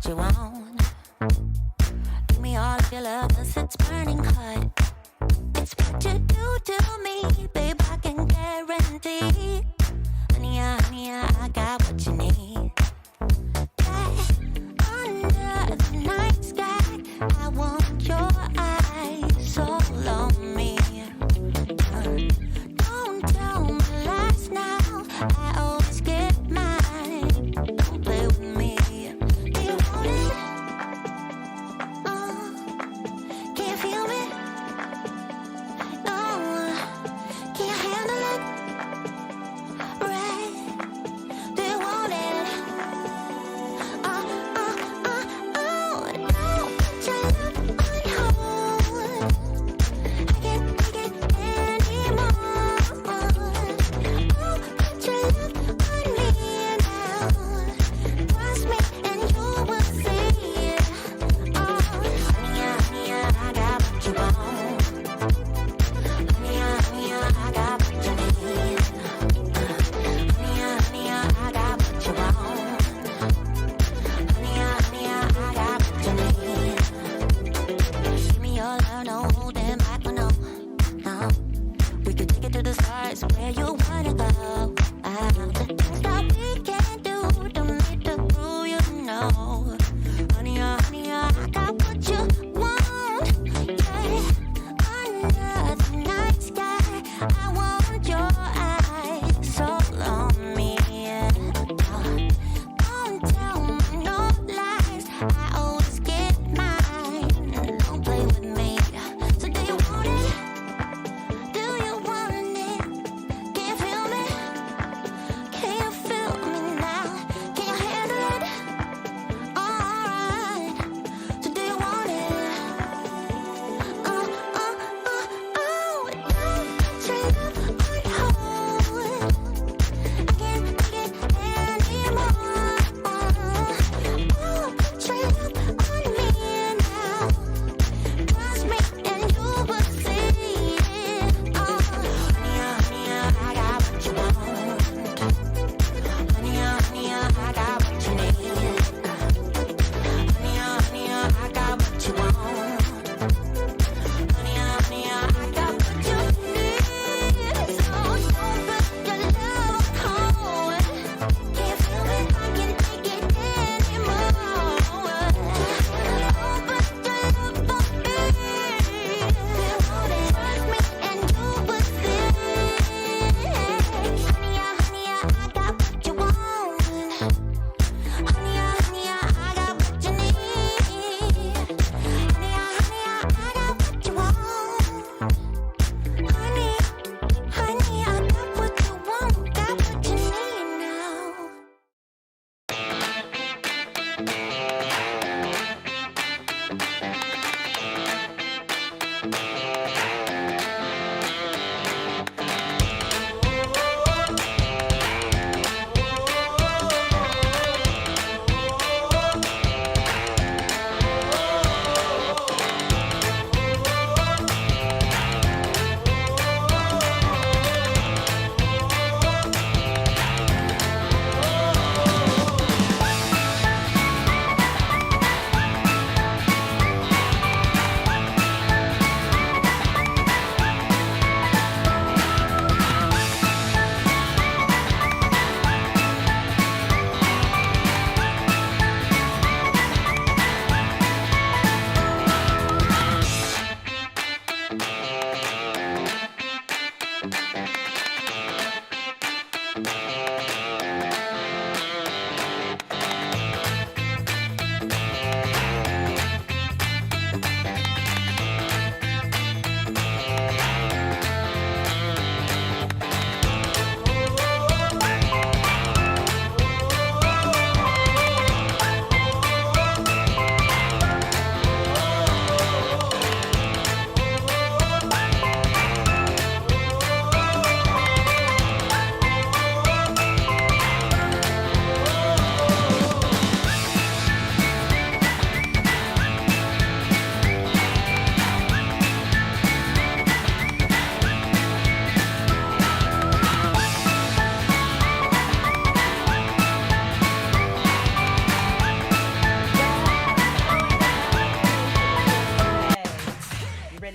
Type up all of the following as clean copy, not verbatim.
what you want. Give me all of your love, 'cause it's burning hot. It's what you do to me, babe, I can guarantee. Honey, I got what you need. Yeah, under the night sky, I want your eyes all on me. Don't tell me lies now, I always get mine. Don't play with me. Be rolling.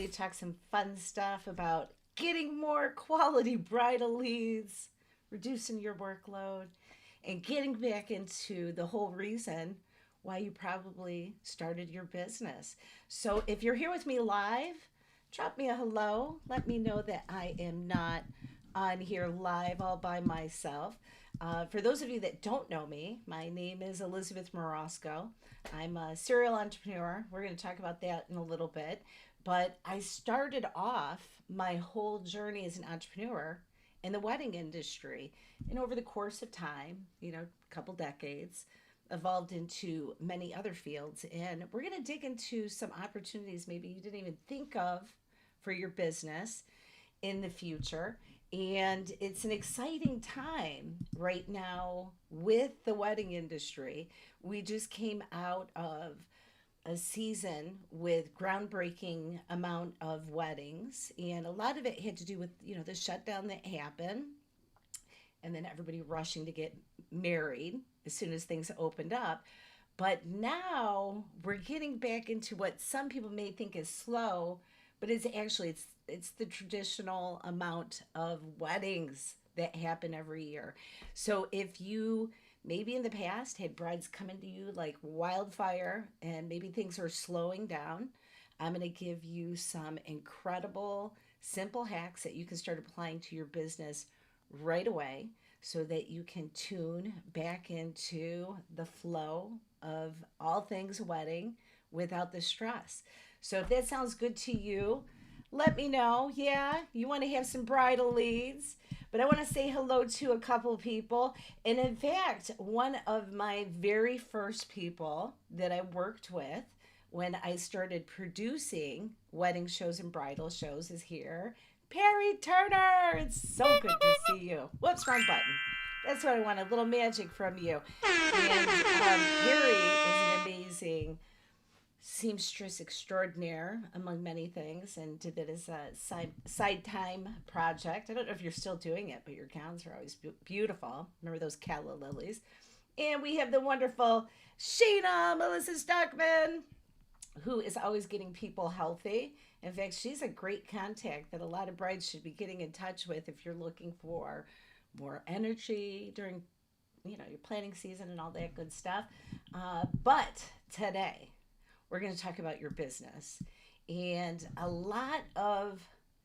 we talk some fun stuff about getting more quality bridal leads, reducing your workload, and getting back into the whole reason why you probably started your business. So if you're here with me live, drop me a hello. Let me know that I am not on here live all by myself. For those of you that don't know me, my name is Elizabeth Morosco. I'm a serial entrepreneur. We're going to talk about that in a little bit. But I started off my whole journey as an entrepreneur in the wedding industry. And over the course of time, a couple decades, evolved into many other fields. And we're going to dig into some opportunities maybe you didn't even think of for your business in the future. And it's an exciting time right now with the wedding industry. We just came out of a season with groundbreaking amount of weddings, and a lot of it had to do with the shutdown that happened, and then everybody rushing to get married as soon as things opened up. But now we're getting back into what some people may think is slow, but it's the traditional amount of weddings that happen every year. So if you maybe in the past had brides coming to you like wildfire and maybe things are slowing down, I'm going to give you some incredible simple hacks that you can start applying to your business right away so that you can tune back into the flow of all things wedding without the stress. So if that sounds good to you, let me know. Yeah, you want to have some bridal leads. But I want to say hello to a couple of people. And in fact, one of my very first people that I worked with when I started producing wedding shows and bridal shows is here. Perry Turner! It's so good to see you. Whoops, wrong button. That's what I want, a little magic from you. And Perry is an amazing seamstress extraordinaire among many things, and did it as a side time project. I don't know if you're still doing it, but your gowns are always beautiful. Remember those calla lilies? And we have the wonderful Sheena Melissa Stockman, who is always getting people healthy. In fact, she's a great contact that a lot of brides should be getting in touch with if you're looking for more energy during your planning season and all that good stuff. But today we're going to talk about your business. And a lot of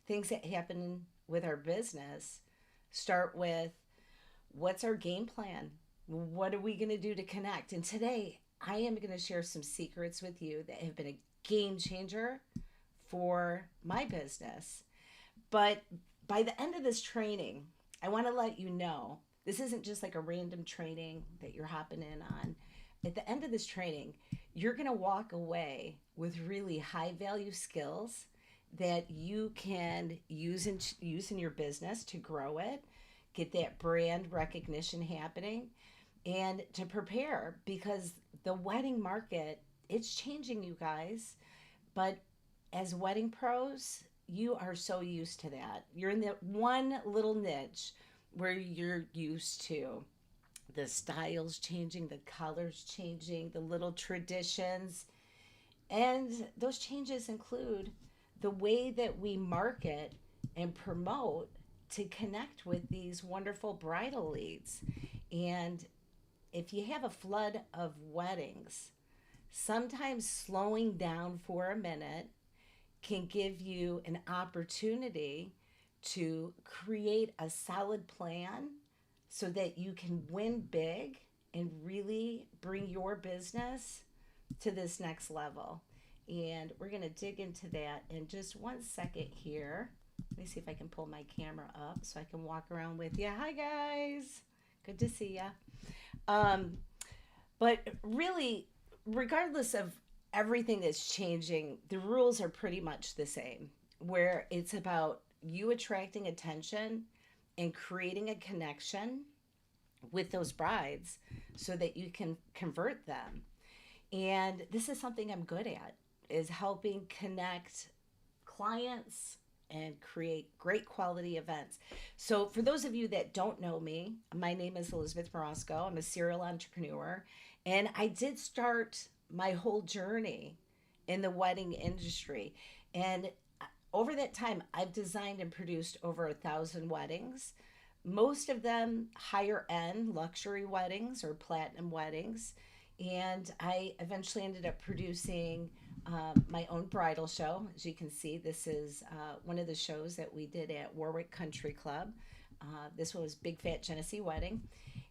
things that happen with our business start with, what's our game plan? What are we going to do to connect? And today I am going to share some secrets with you that have been a game changer for my business. But by the end of this training, I want to let you know this isn't just like a random training that you're hopping in on. At the end of this training, you're going to walk away with really high value skills that you can use in your business to grow it, get that brand recognition happening, and to prepare, because the wedding market, it's changing, you guys. But as wedding pros, you are so used to that. You're in the one little niche where you're used to the styles changing, the colors changing, the little traditions. And those changes include the way that we market and promote to connect with these wonderful bridal leads. And if you have a flood of weddings, sometimes slowing down for a minute can give you an opportunity to create a solid plan so that you can win big and really bring your business to this next level. And we're going to dig into that in just 1 second here. Let me see if I can pull my camera up so I can walk around with you. Hi, guys. Good to see you. But really, regardless of everything that's changing, the rules are pretty much the same, where it's about you attracting attention and creating a connection with those brides so that you can convert them. And this is something I'm good at, is helping connect clients and create great quality events. So for those of you that don't know me, my name is Elizabeth Morosco. I'm a serial entrepreneur, and I did start my whole journey in the wedding industry. And over that time, I've designed and produced over 1,000 weddings, most of them higher end luxury weddings or platinum weddings. And I eventually ended up producing my own bridal show. As you can see, this is one of the shows that we did at Warwick Country Club. This was Big Fat Genesee Wedding.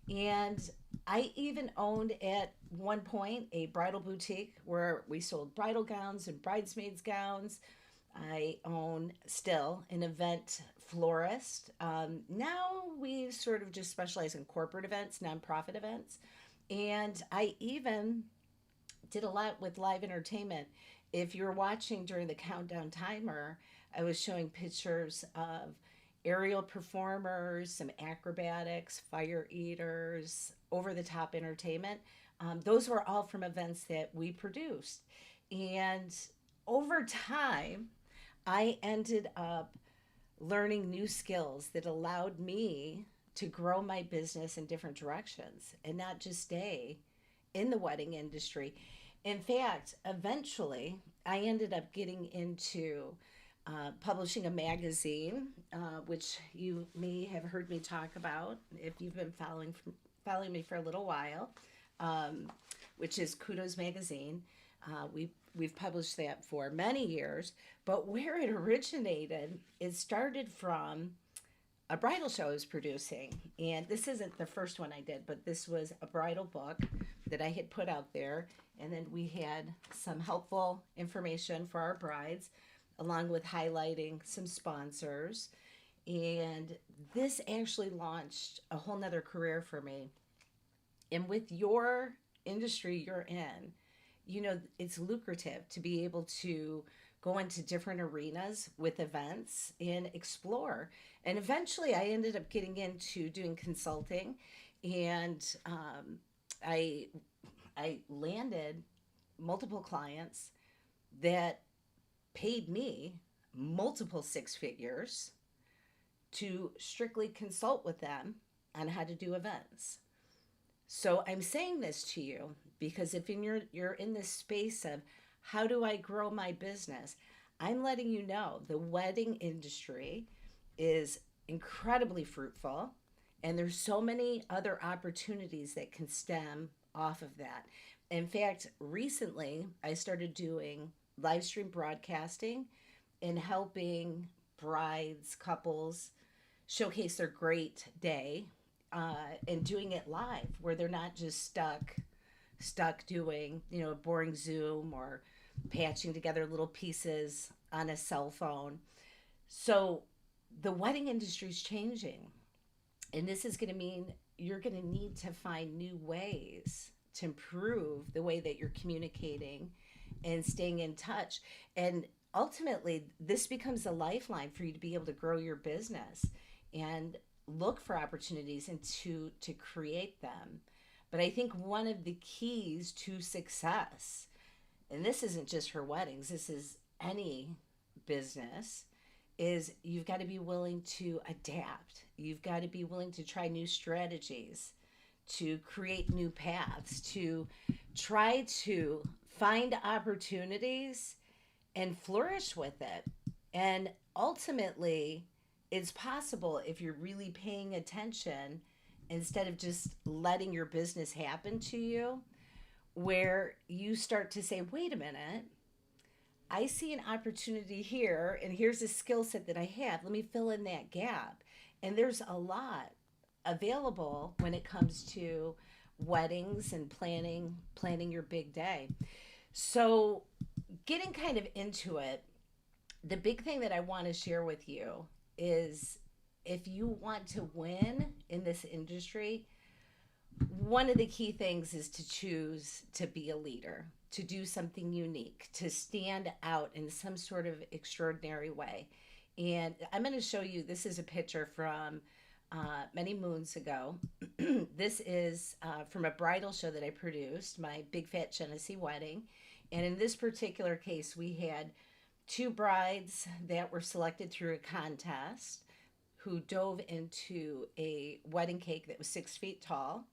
And I even owned at one point a bridal boutique where we sold bridal gowns and bridesmaids gowns. I own still an event florist. Now we sort of just specialize in corporate events, nonprofit events. And I even did a lot with live entertainment. If you're watching during the countdown timer, I was showing pictures of aerial performers, some acrobatics, fire eaters, over the top entertainment. Those were all from events that we produced. And over time, I ended up learning new skills that allowed me to grow my business in different directions and not just stay in the wedding industry. In fact, eventually, I ended up getting into publishing a magazine, which you may have heard me talk about if you've been following me for a little while, which is Kudos Magazine. We've published that for many years, but where it originated, it started from a bridal show I was producing. And this isn't the first one I did, but this was a bridal book that I had put out there. And then we had some helpful information for our brides, along with highlighting some sponsors. And this actually launched a whole nother career for me. And with your industry you're in, you know, it's lucrative to be able to go into different arenas with events and explore. And eventually I ended up getting into doing consulting, and I I landed multiple clients that paid me multiple six figures to strictly consult with them on how to do events. So I'm saying this to you because if you're in this space of how do I grow my business, I'm letting you know the wedding industry is incredibly fruitful, and there's so many other opportunities that can stem off of that. In fact, recently I started doing live stream broadcasting and helping brides, couples showcase their great day, and doing it live where they're not just stuck doing, you know, boring Zoom or patching together little pieces on a cell phone. So the wedding industry is changing, and this is going to mean you're going to need to find new ways to improve the way that you're communicating and staying in touch. And ultimately, this becomes a lifeline for you to be able to grow your business and look for opportunities and to create them. But I think one of the keys to success, and this isn't just for weddings, this is any business, is you've got to be willing to adapt. You've got to be willing to try new strategies, to create new paths, to try to find opportunities and flourish with it. And ultimately, it's possible if you're really paying attention instead of just letting your business happen to you, where you start to say, wait a minute, I see an opportunity here, and here's a skill set that I have. Let me fill in that gap. And there's a lot available when it comes to weddings and planning your big day. So, getting kind of into it, the big thing that I want to share with you is if you want to win in this industry, one of the key things is to choose to be a leader, to do something unique, to stand out in some sort of extraordinary way. And I'm going to show you, this is a picture from many moons ago. This is from a bridal show that I produced, my Big Fat Genesee Wedding. And in this particular case, we had two brides that were selected through a contest who dove into a wedding cake that was 6 feet tall.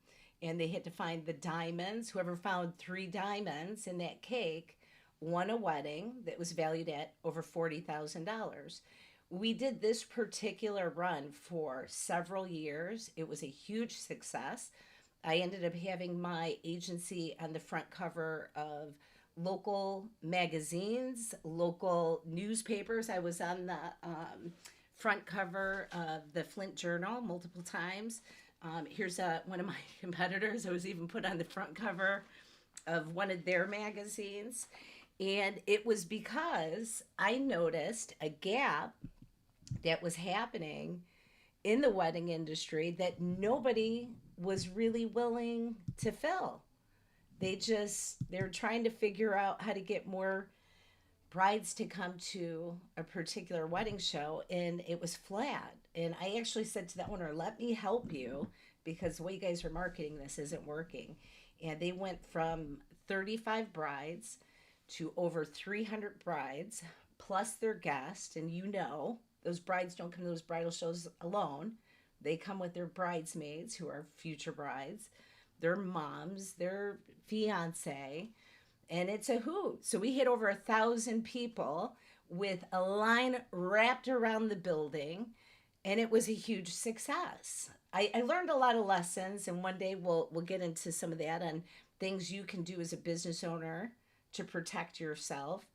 And they had to find the diamonds. Whoever found three diamonds in that cake won a wedding that was valued at over $40,000. We did this particular run for several years. It was a huge success. I ended up having my agency on the front cover of local magazines, local newspapers. I was on the front cover of the Flint Journal multiple times. Here's one of my competitors. I was even put on the front cover of one of their magazines. And it was because I noticed a gap that was happening in the wedding industry that nobody was really willing to fill. They're trying to figure out how to get more brides to come to a particular wedding show, and it was flat. And I actually said to the owner, let me help you, because the way you guys are marketing this isn't working. And they went from 35 brides to over 300 brides plus their guests. And those brides don't come to those bridal shows alone. They come with their bridesmaids, who are future brides, their moms, their fiance, and it's a hoot. So we hit over 1,000 people with a line wrapped around the building, and it was a huge success. I learned a lot of lessons, and one day we'll get into some of that on things you can do as a business owner to protect yourself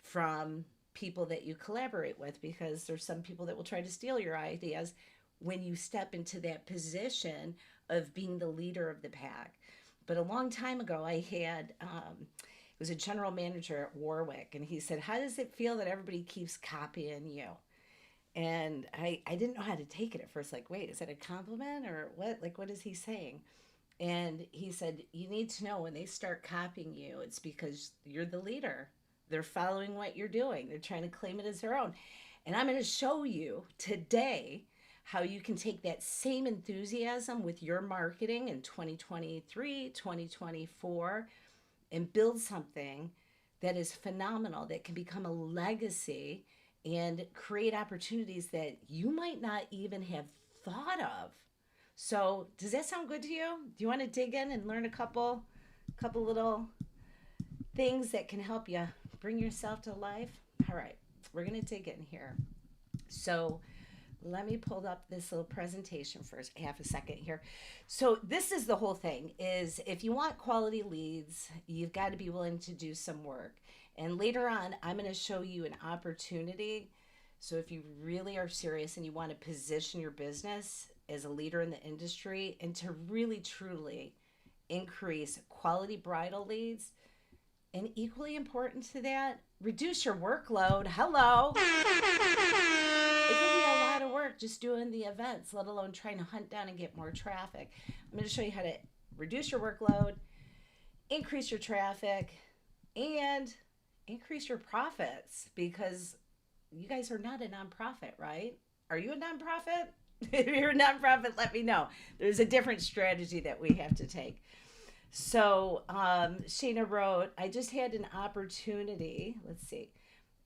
from people that you collaborate with, because there's some people that will try to steal your ideas when you step into that position of being the leader of the pack. But a long time ago, I had, it was a general manager at Warwick, and he said, how does it feel that everybody keeps copying you? And I didn't know how to take it at first. Like, wait, is that a compliment or what? Like, what is he saying? And he said, you need to know when they start copying you, it's because you're the leader. They're following what you're doing. They're trying to claim it as their own. And I'm going to show you today how you can take that same enthusiasm with your marketing in 2023, 2024, and build something that is phenomenal, that can become a legacy and create opportunities that you might not even have thought of. So does that sound good to you? Do you want to dig in and learn a couple little things that can help you bring yourself to life? All right, we're going to dig in here. So let me pull up this little presentation for half a second here. So this is the whole thing, is if you want quality leads, you've got to be willing to do some work. And later on, I'm going to show you an opportunity. So if you really are serious and you want to position your business as a leader in the industry and to really, truly increase quality bridal leads, and equally important to that, reduce your workload. Hello. It can be a lot of work just doing the events, let alone trying to hunt down and get more traffic. I'm going to show you how to reduce your workload, increase your traffic, and increase your profits, because you guys are not a nonprofit, right? Are you a nonprofit? If you're a nonprofit, let me know. There's a different strategy that we have to take. So Shana wrote, I just had an opportunity. Let's see.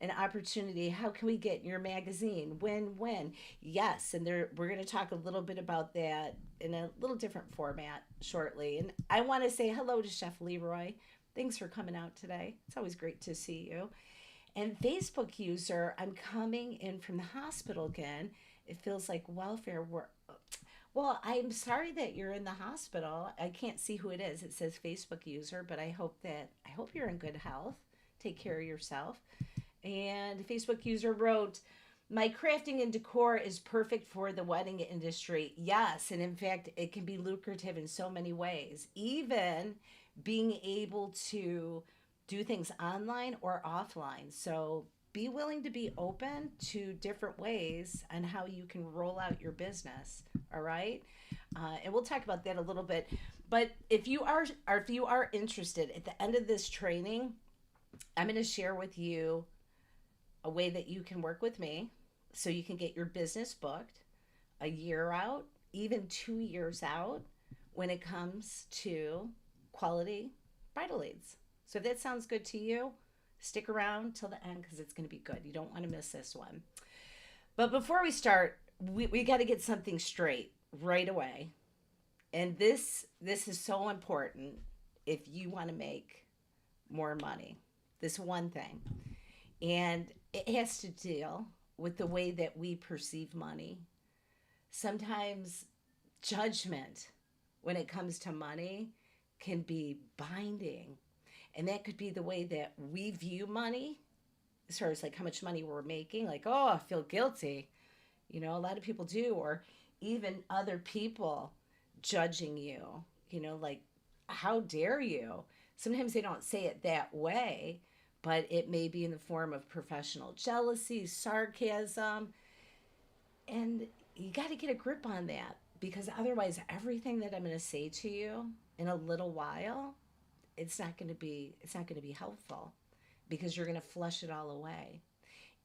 An opportunity. How can we get in your magazine? When? Yes. And we're going to talk a little bit about that in a little different format shortly. And I want to say hello to Chef Leroy. Thanks for coming out today. It's always great to see you. And Facebook user, I'm coming in from the hospital again. It feels like welfare work. Well, I'm sorry that you're in the hospital. I can't see who it is. It says Facebook user, but I hope you're in good health. Take care of yourself. And Facebook user wrote, my crafting and decor is perfect for the wedding industry. Yes, and in fact, it can be lucrative in so many ways. Even being able to do things online or offline. So be willing to be open to different ways on how you can roll out your business. All right. And we'll talk about that a little bit. But if you are interested, at the end of this training, I'm going to share with you a way that you can work with me so you can get your business booked a year out, even 2 years out, when it comes to quality bridal leads. So if that sounds good to you, stick around till the end, because it's going to be good. You don't want to miss this one. But before we start, we got to get something straight right away. And this is so important if you want to make more money. this one thing. And it has to deal with the way that we perceive money. Sometimes judgment when it comes to money can be binding. And that could be the way that we view money, as far as like how much money we're making. Like, oh, I feel guilty. A lot of people do. Or even other people judging you, like, how dare you? Sometimes they don't say it that way, but it may be in the form of professional jealousy, sarcasm. And you got to get a grip on that, because otherwise everything that I'm going to say to you in a little while, it's not going to be helpful, because you're going to flush it all away.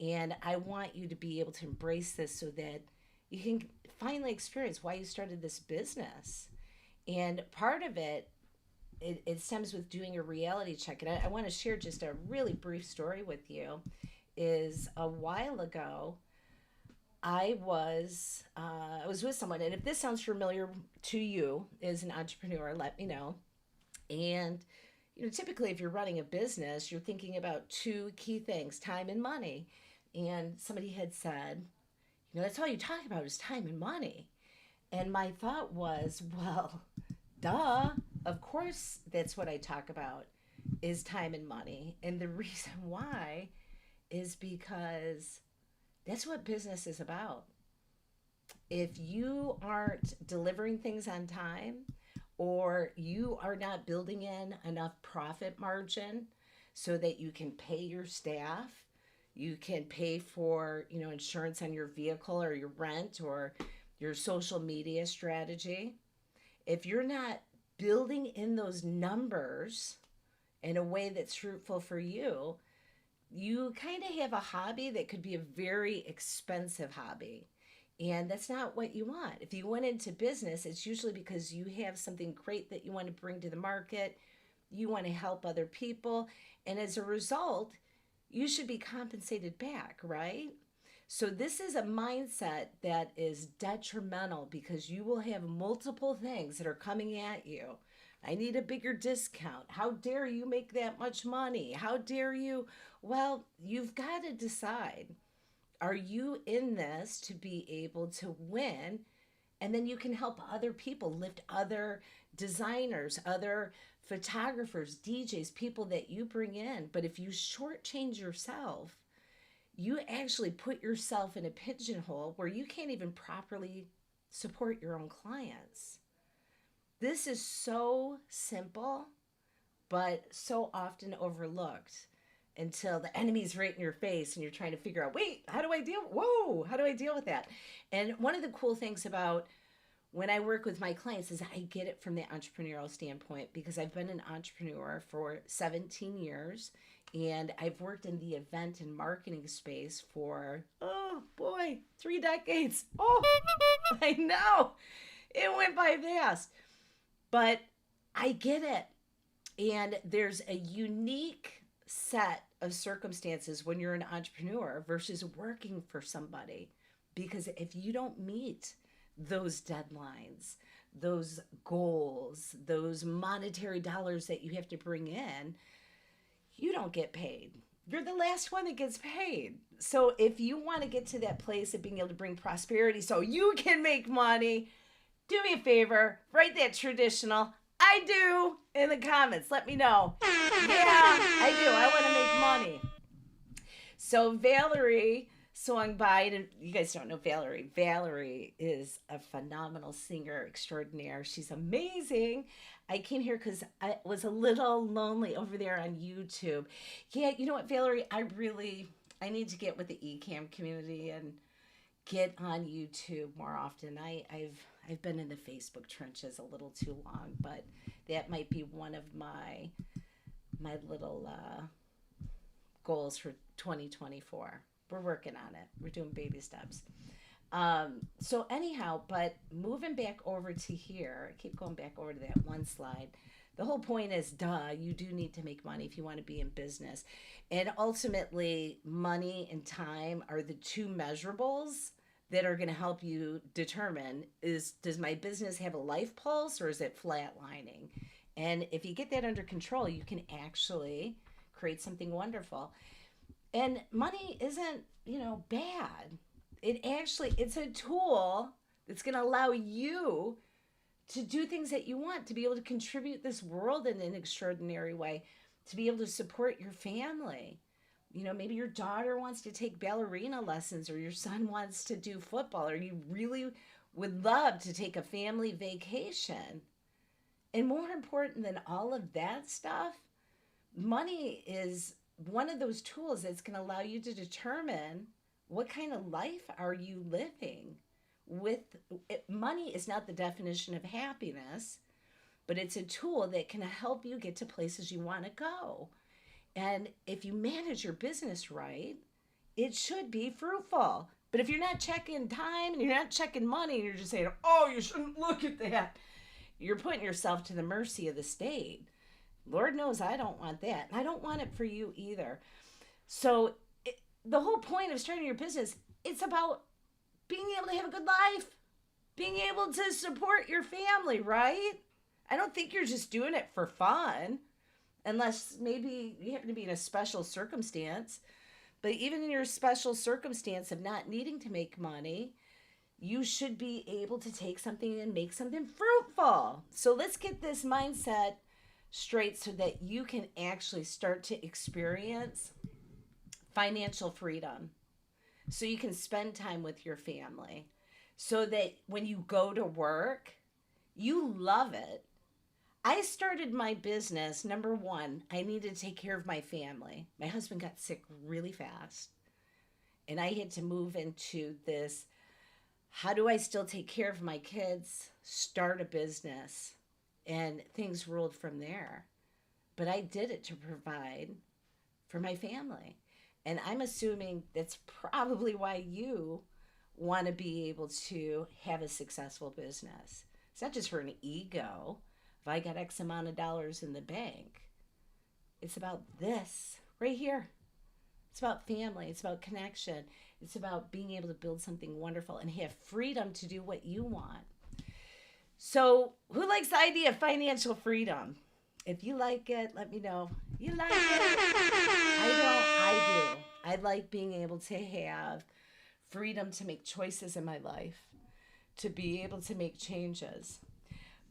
And I want you to be able to embrace this so that you can finally experience why you started this business. And part of it stems with doing a reality check. And I want to share just a really brief story with you. Is a while ago, I was with someone, and if this sounds familiar to you as an entrepreneur, let me know. And typically, if you're running a business, you're thinking about two key things: time and money. And somebody had said, that's all you talk about is time and money. And my thought was, well, duh, of course that's what I talk about, is time and money. And the reason why is because that's what business is about. If you aren't delivering things on time, or you are not building in enough profit margin so that you can pay your staff, you can pay for, insurance on your vehicle or your rent or your social media strategy. If you're not building in those numbers in a way that's fruitful for you, you kind of have a hobby that could be a very expensive hobby. And that's not what you want. If you went into business, it's usually because you have something great that you want to bring to the market. You want to help other people. And as a result, you should be compensated back, right? So this is a mindset that is detrimental, because you will have multiple things that are coming at you. I need a bigger discount. How dare you make that much money? How dare you? Well, you've got to decide. Are you in this to be able to win? And then you can help other people, lift other designers, other photographers, DJs, people that you bring in. But if you shortchange yourself, you actually put yourself in a pigeonhole where you can't even properly support your own clients. This is so simple, but so often overlooked until the enemy's right in your face and you're trying to figure out, wait, how do I deal with that? And one of the cool things about when I work with my clients is I get it from the entrepreneurial standpoint, because I've been an entrepreneur for 17 years and I've worked in the event and marketing space for, oh boy, 3 decades. Oh, I know. It went by fast. But I get it. And there's a unique set of circumstances when you're an entrepreneur versus working for somebody. Because if you don't meet those deadlines, those goals, those monetary dollars that you have to bring in, you don't get paid. You're the last one that gets paid. So if you want to get to that place of being able to bring prosperity so you can make money, do me a favor, write that traditional "I do" in the comments. Let me know. Yeah, I do. I want to make money. So Valerie swung by, and you guys don't know Valerie. Valerie is a phenomenal singer extraordinaire. She's amazing. I came here because I was a little lonely over there on YouTube. Yeah, you know what, Valerie? I need to get with the eCam community and get on YouTube more often. I've been in the Facebook trenches a little too long, but that might be one of my little goals for 2024. We're working on it. We're doing baby steps. So anyhow, but moving back over to here, I keep going back over to that one slide. The whole point is, you do need to make money if you want to be in business. And ultimately, money and time are the two measurables that are going to help you determine, does my business have a life pulse or is it flatlining? And if you get that under control, you can actually create something wonderful. And money isn't, bad. It's a tool that's going to allow you to do things that you want, to be able to contribute this world in an extraordinary way, to be able to support your family. Maybe your daughter wants to take ballerina lessons, or your son wants to do football, or you really would love to take a family vacation. And more important than all of that stuff, money is one of those tools that's going to allow you to determine what kind of life are you living. With money is not the definition of happiness, but it's a tool that can help you get to places you want to go. And if you manage your business right, it should be fruitful. But if you're not checking time and you're not checking money and you're just saying, oh, you shouldn't look at that, you're putting yourself to the mercy of the state. Lord knows I don't want that. And I don't want it for you either. So the whole point of starting your business, it's about being able to have a good life, being able to support your family, right? I don't think you're just doing it for fun, unless maybe you happen to be in a special circumstance. But even in your special circumstance of not needing to make money, you should be able to take something and make something fruitful. So let's get this mindset straight so that you can actually start to experience financial freedom. So you can spend time with your family. So that when you go to work, you love it. I started my business, number one, I needed to take care of my family. My husband got sick really fast. And I had to move into this, how do I still take care of my kids, start a business? And things rolled from there. But I did it to provide for my family. And I'm assuming that's probably why you want to be able to have a successful business. It's not just for an ego. If I got X amount of dollars in the bank, it's about this right here. It's about family. It's about connection. It's about being able to build something wonderful and have freedom to do what you want. So who likes the idea of financial freedom? If you like it, let me know. You like it? I do. I like being able to have freedom to make choices in my life, to be able to make changes.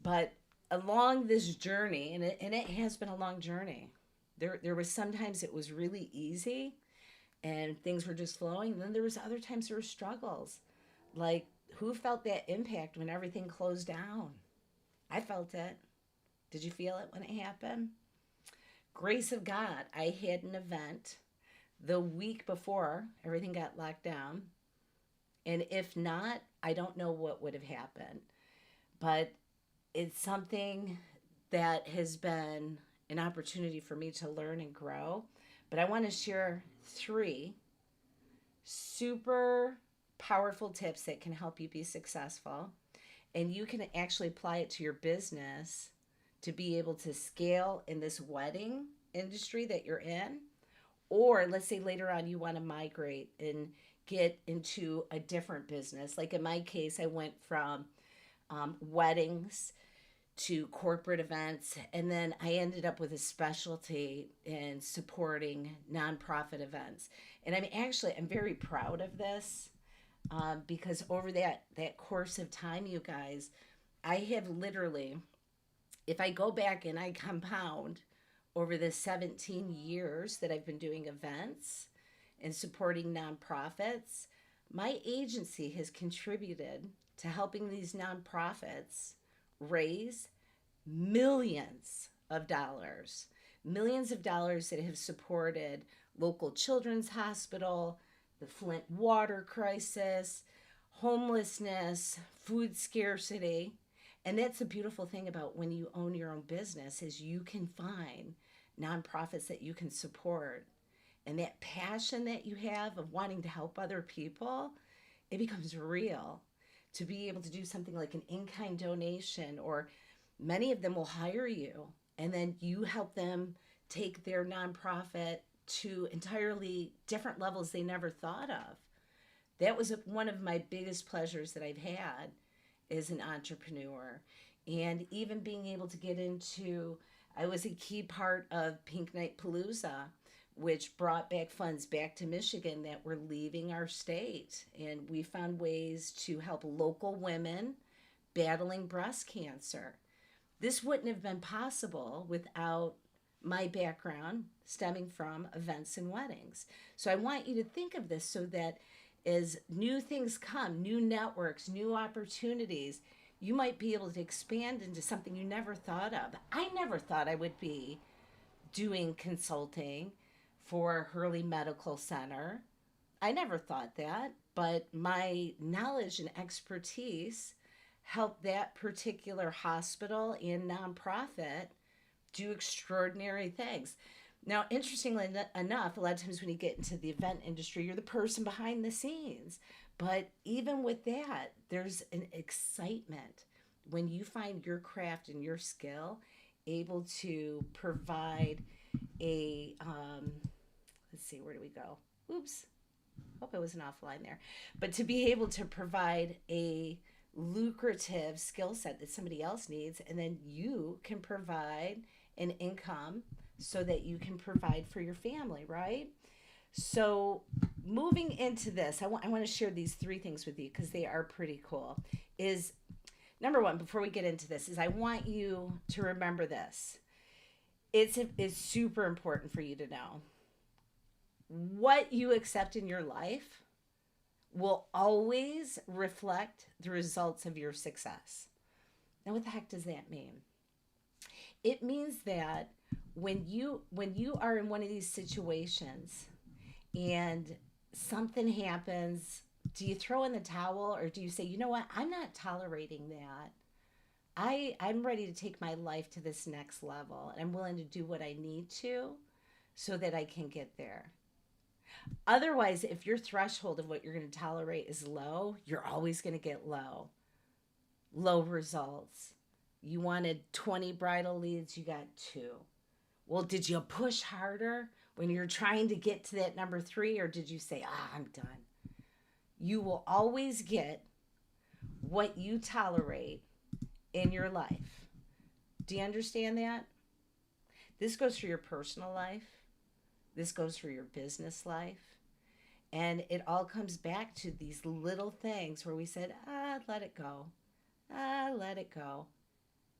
But along this journey, and it has been a long journey, there was sometimes it was really easy and things were just flowing. And then there was other times there were struggles. Like, who felt that impact when everything closed down? I felt it. Did you feel it when it happened? Grace of God. I had an event the week before everything got locked down. And if not, I don't know what would have happened. But it's something that has been an opportunity for me to learn and grow. But I want to share 3 super powerful tips that can help you be successful. And you can actually apply it to your business to be able to scale in this wedding industry that you're in. Or let's say later on you want to migrate and get into a different business. Like in my case, I went from weddings to corporate events, and then I ended up with a specialty in supporting nonprofit events. And I'm very proud of this because over that course of time, you guys, I have literally, if I go back and I compound over the 17 years that I've been doing events and supporting nonprofits, my agency has contributed to helping these nonprofits raise millions of dollars that have supported local children's hospital, the Flint water crisis, homelessness, food scarcity. And that's the beautiful thing about when you own your own business is you can find nonprofits that you can support. And that passion that you have of wanting to help other people, it becomes real. To be able to do something like an in-kind donation, or many of them will hire you and then you help them take their nonprofit to entirely different levels they never thought of. That was one of my biggest pleasures that I've had as an entrepreneur. And even being able to get into, I was a key part of Pink Night Palooza. which brought back funds back to Michigan that were leaving our state. And we found ways to help local women battling breast cancer. This wouldn't have been possible without my background stemming from events and weddings. So I want you to think of this so that as new things come, new networks, new opportunities, you might be able to expand into something you never thought of. I never thought I would be doing consulting for Hurley Medical Center. I never thought that, but my knowledge and expertise helped that particular hospital and nonprofit do extraordinary things. Now, interestingly enough, a lot of times when you get into the event industry, you're the person behind the scenes. But even with that, there's an excitement when you find your craft and your skill able to provide a, let's see, where do we go? Oops. Hope I wasn't offline there. But to be able to provide a lucrative skill set that somebody else needs, and then you can provide an income so that you can provide for your family, right? So moving into this, I want to share these three things with you because they are pretty cool. Is number one, before we get into this, is I want you to remember this. It's super important for you to know what you accept in your life will always reflect the results of your success. Now, what the heck does that mean? It means that when you are in one of these situations and something happens, do you throw in the towel or do you say, you know what, I'm not tolerating that. I'm ready to take my life to this next level, and I'm willing to do what I need to so that I can get there. Otherwise, if your threshold of what you're going to tolerate is low, you're always going to get low results. You wanted 20 bridal leads, you got 2. Well, did you push harder when you're trying to get to that number 3, or did you say, I'm done? You will always get what you tolerate in your life. Do you understand that? This goes for your personal life. This goes for your business life. And it all comes back to these little things where we said, let it go. Let it go.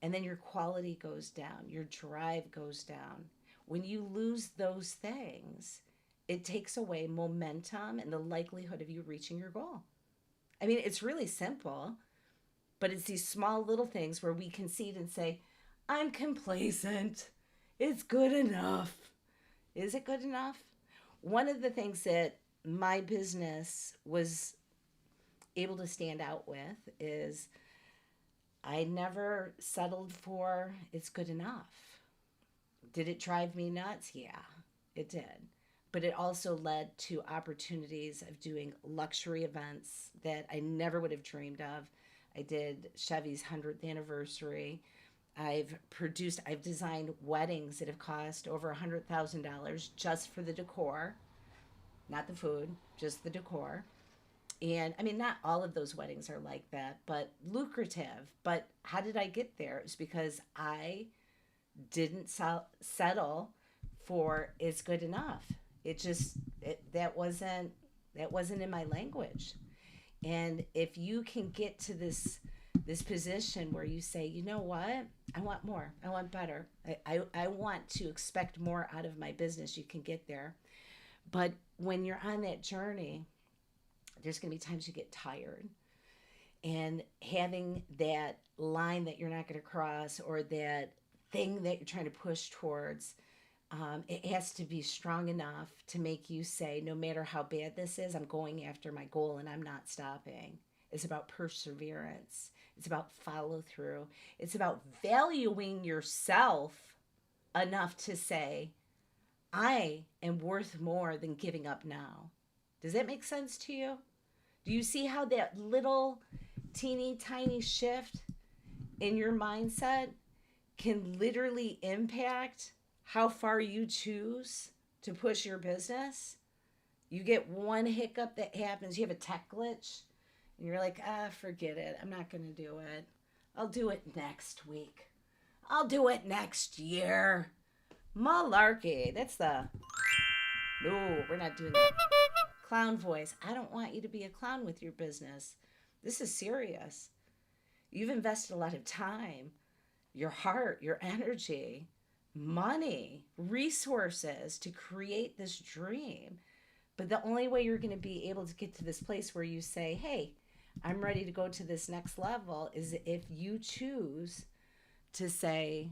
And then your quality goes down. Your drive goes down. When you lose those things, it takes away momentum and the likelihood of you reaching your goal. I mean, it's really simple, but it's these small little things where we concede and say, I'm complacent. It's good enough. Is it good enough? One of the things that my business was able to stand out with is I never settled for it's good enough. Did it drive me nuts? Yeah, it did. But it also led to opportunities of doing luxury events that I never would have dreamed of. I did Chevy's 100th anniversary. I've designed weddings that have cost over $100,000 just for the decor, not the food, just the decor. And I mean, not all of those weddings are like that, but lucrative. But how did I get there? It was because I didn't settle for it's good enough. That wasn't in my language. And if you can get to this position where you say, you know what, I want more, I want better, I want to expect more out of my business, you can get there. But when you're on that journey, there's going to be times you get tired. And having that line that you're not going to cross, or that thing that you're trying to push towards, it has to be strong enough to make you say, no matter how bad this is, I'm going after my goal and I'm not stopping. It's about perseverance. It's about follow through. It's about valuing yourself enough to say, I am worth more than giving up now. Does that make sense to you? Do you see how that little teeny tiny shift in your mindset can literally impact how far you choose to push your business? You get one hiccup that happens, you have a tech glitch, and you're like, forget it. I'm not going to do it. I'll do it next week. I'll do it next year. Malarkey. That's the No, we're not doing that. Clown voice. I don't want you to be a clown with your business. This is serious. You've invested a lot of time, your heart, your energy, money, resources to create this dream. But the only way you're going to be able to get to this place where you say, hey, I'm ready to go to this next level is if you choose to say,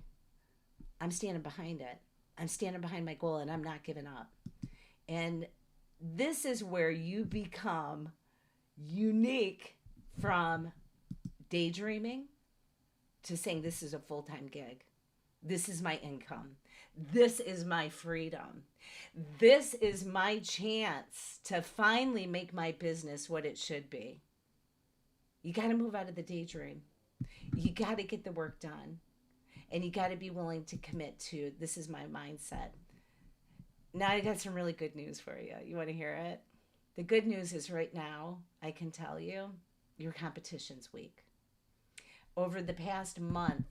I'm standing behind it. I'm standing behind my goal and I'm not giving up. And this is where you become unique from daydreaming to saying, this is a full time gig. This is my income. This is my freedom. This is my chance to finally make my business what it should be. You got to move out of the daydream. You got to get the work done. And you got to be willing to commit to, this is my mindset. Now I got some really good news for you. You want to hear it? The good news is right now, I can tell you, your competition's weak. Over the past month,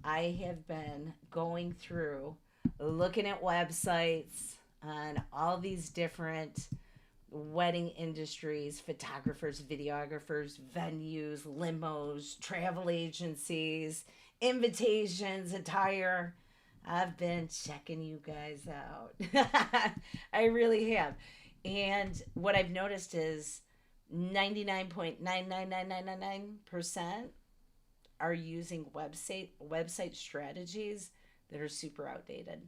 I have been going through, looking at websites on all these different wedding industries, photographers, videographers, venues, limos, travel agencies, invitations, attire. I've been checking you guys out. I really have. And what I've noticed is 99.99999% are using website strategies that are super outdated.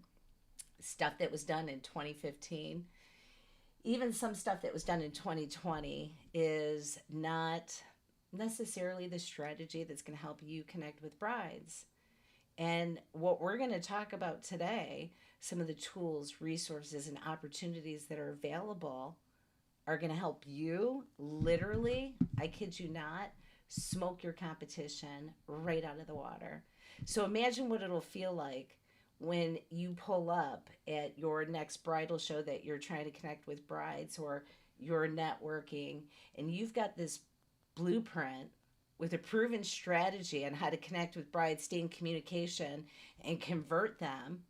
Stuff that was done in 2015, even some stuff that was done in 2020 is not necessarily the strategy that's going to help you connect with brides. And what we're going to talk about today, some of the tools, resources, and opportunities that are available are going to help you literally, I kid you not, smoke your competition right out of the water. So imagine what it'll feel like when you pull up at your next bridal show that you're trying to connect with brides or you're networking and you've got this blueprint with a proven strategy on how to connect with brides, stay in communication, and convert them.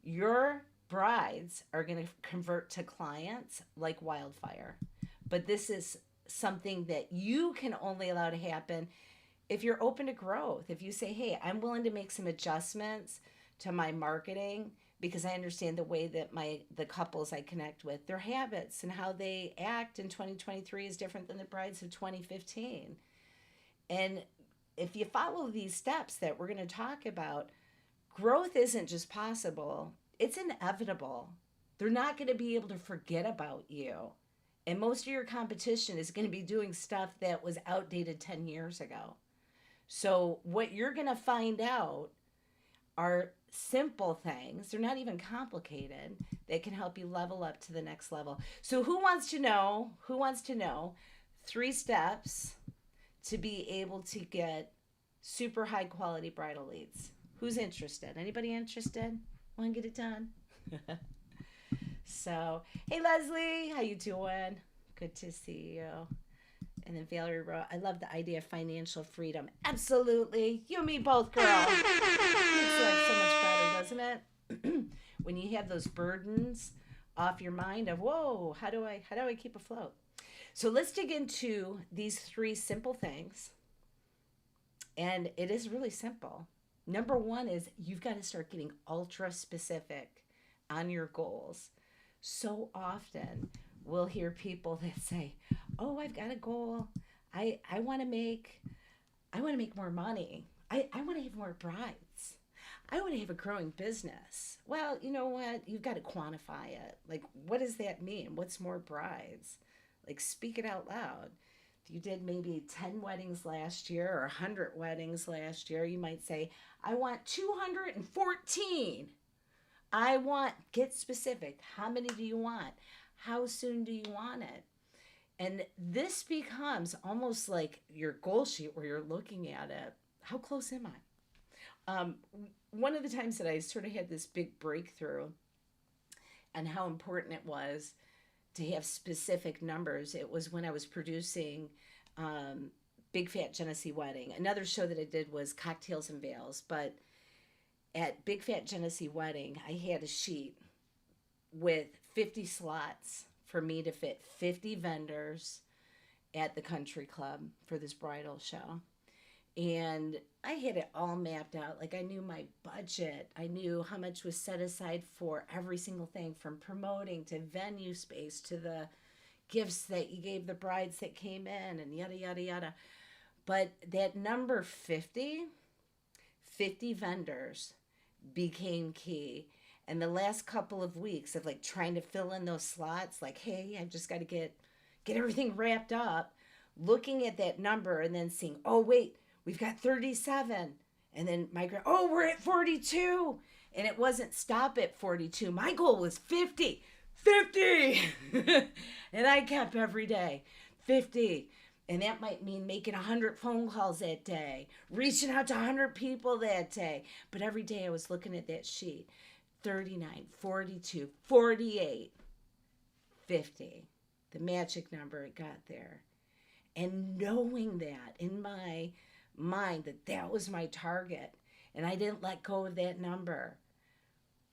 Your brides are going to convert to clients like wildfire. But this is something that you can only allow to happen if you're open to growth. If you say, hey, I'm willing to make some adjustments to my marketing because I understand the way that the couples I connect with, their habits and how they act in 2023 is different than the brides of 2015. And if you follow these steps that we're going to talk about, growth isn't just possible, it's inevitable. They're not going to be able to forget about you. And most of your competition is going to be doing stuff that was outdated 10 years ago. So what you're going to find out are simple things. They're not even complicated. That can help you level up to the next level. So who wants to know 3 steps to be able to get super high quality bridal leads? Who's interested? Anybody interested? Want to get it done? So, hey Leslie, how you doing? Good to see you. And then Valerie wrote, I love the idea of financial freedom. Absolutely. You and me both, girl. Makes life so much better, doesn't it? When you have those burdens off your mind of, whoa, how do I keep afloat? So let's dig into these 3 simple things. And it is really simple. Number 1 is you've got to start getting ultra specific on your goals. So often we'll hear people that say, oh, I've got a goal. I want to make more money. I want to have more brides. I want to have a growing business. Well, you know what? You've got to quantify it. Like, what does that mean? What's more brides? Like, speak it out loud. If you did maybe 10 weddings last year or 100 weddings last year, you might say, I want 214. Get specific. How many do you want? How soon do you want it? And this becomes almost like your goal sheet where you're looking at it. How close am I? One of the times that I sort of had this big breakthrough and how important it was to have specific numbers, it was when I was producing Big Fat Genesee Wedding. Another show that I did was Cocktails and Veils, but at Big Fat Genesee Wedding, I had a sheet with 50 slots for me to fit 50 vendors at the country club for this bridal show. And I had it all mapped out. Like I knew my budget. I knew how much was set aside for every single thing, from promoting to venue space to the gifts that you gave the brides that came in and yada, yada, yada. But that number 50, 50 vendors became key. And the last couple of weeks of like trying to fill in those slots, like, hey, I've just got to get everything wrapped up, looking at that number and then seeing, oh, wait, we've got 37. And then oh, we're at 42. And it wasn't stop at 42. My goal was 50. 50. And I kept every day 50. And that might mean making 100 phone calls that day, reaching out to 100 people that day. But every day I was looking at that sheet. 39, 42, 48, 50. The magic number, it got there. And knowing that in my mind that was my target and I didn't let go of that number,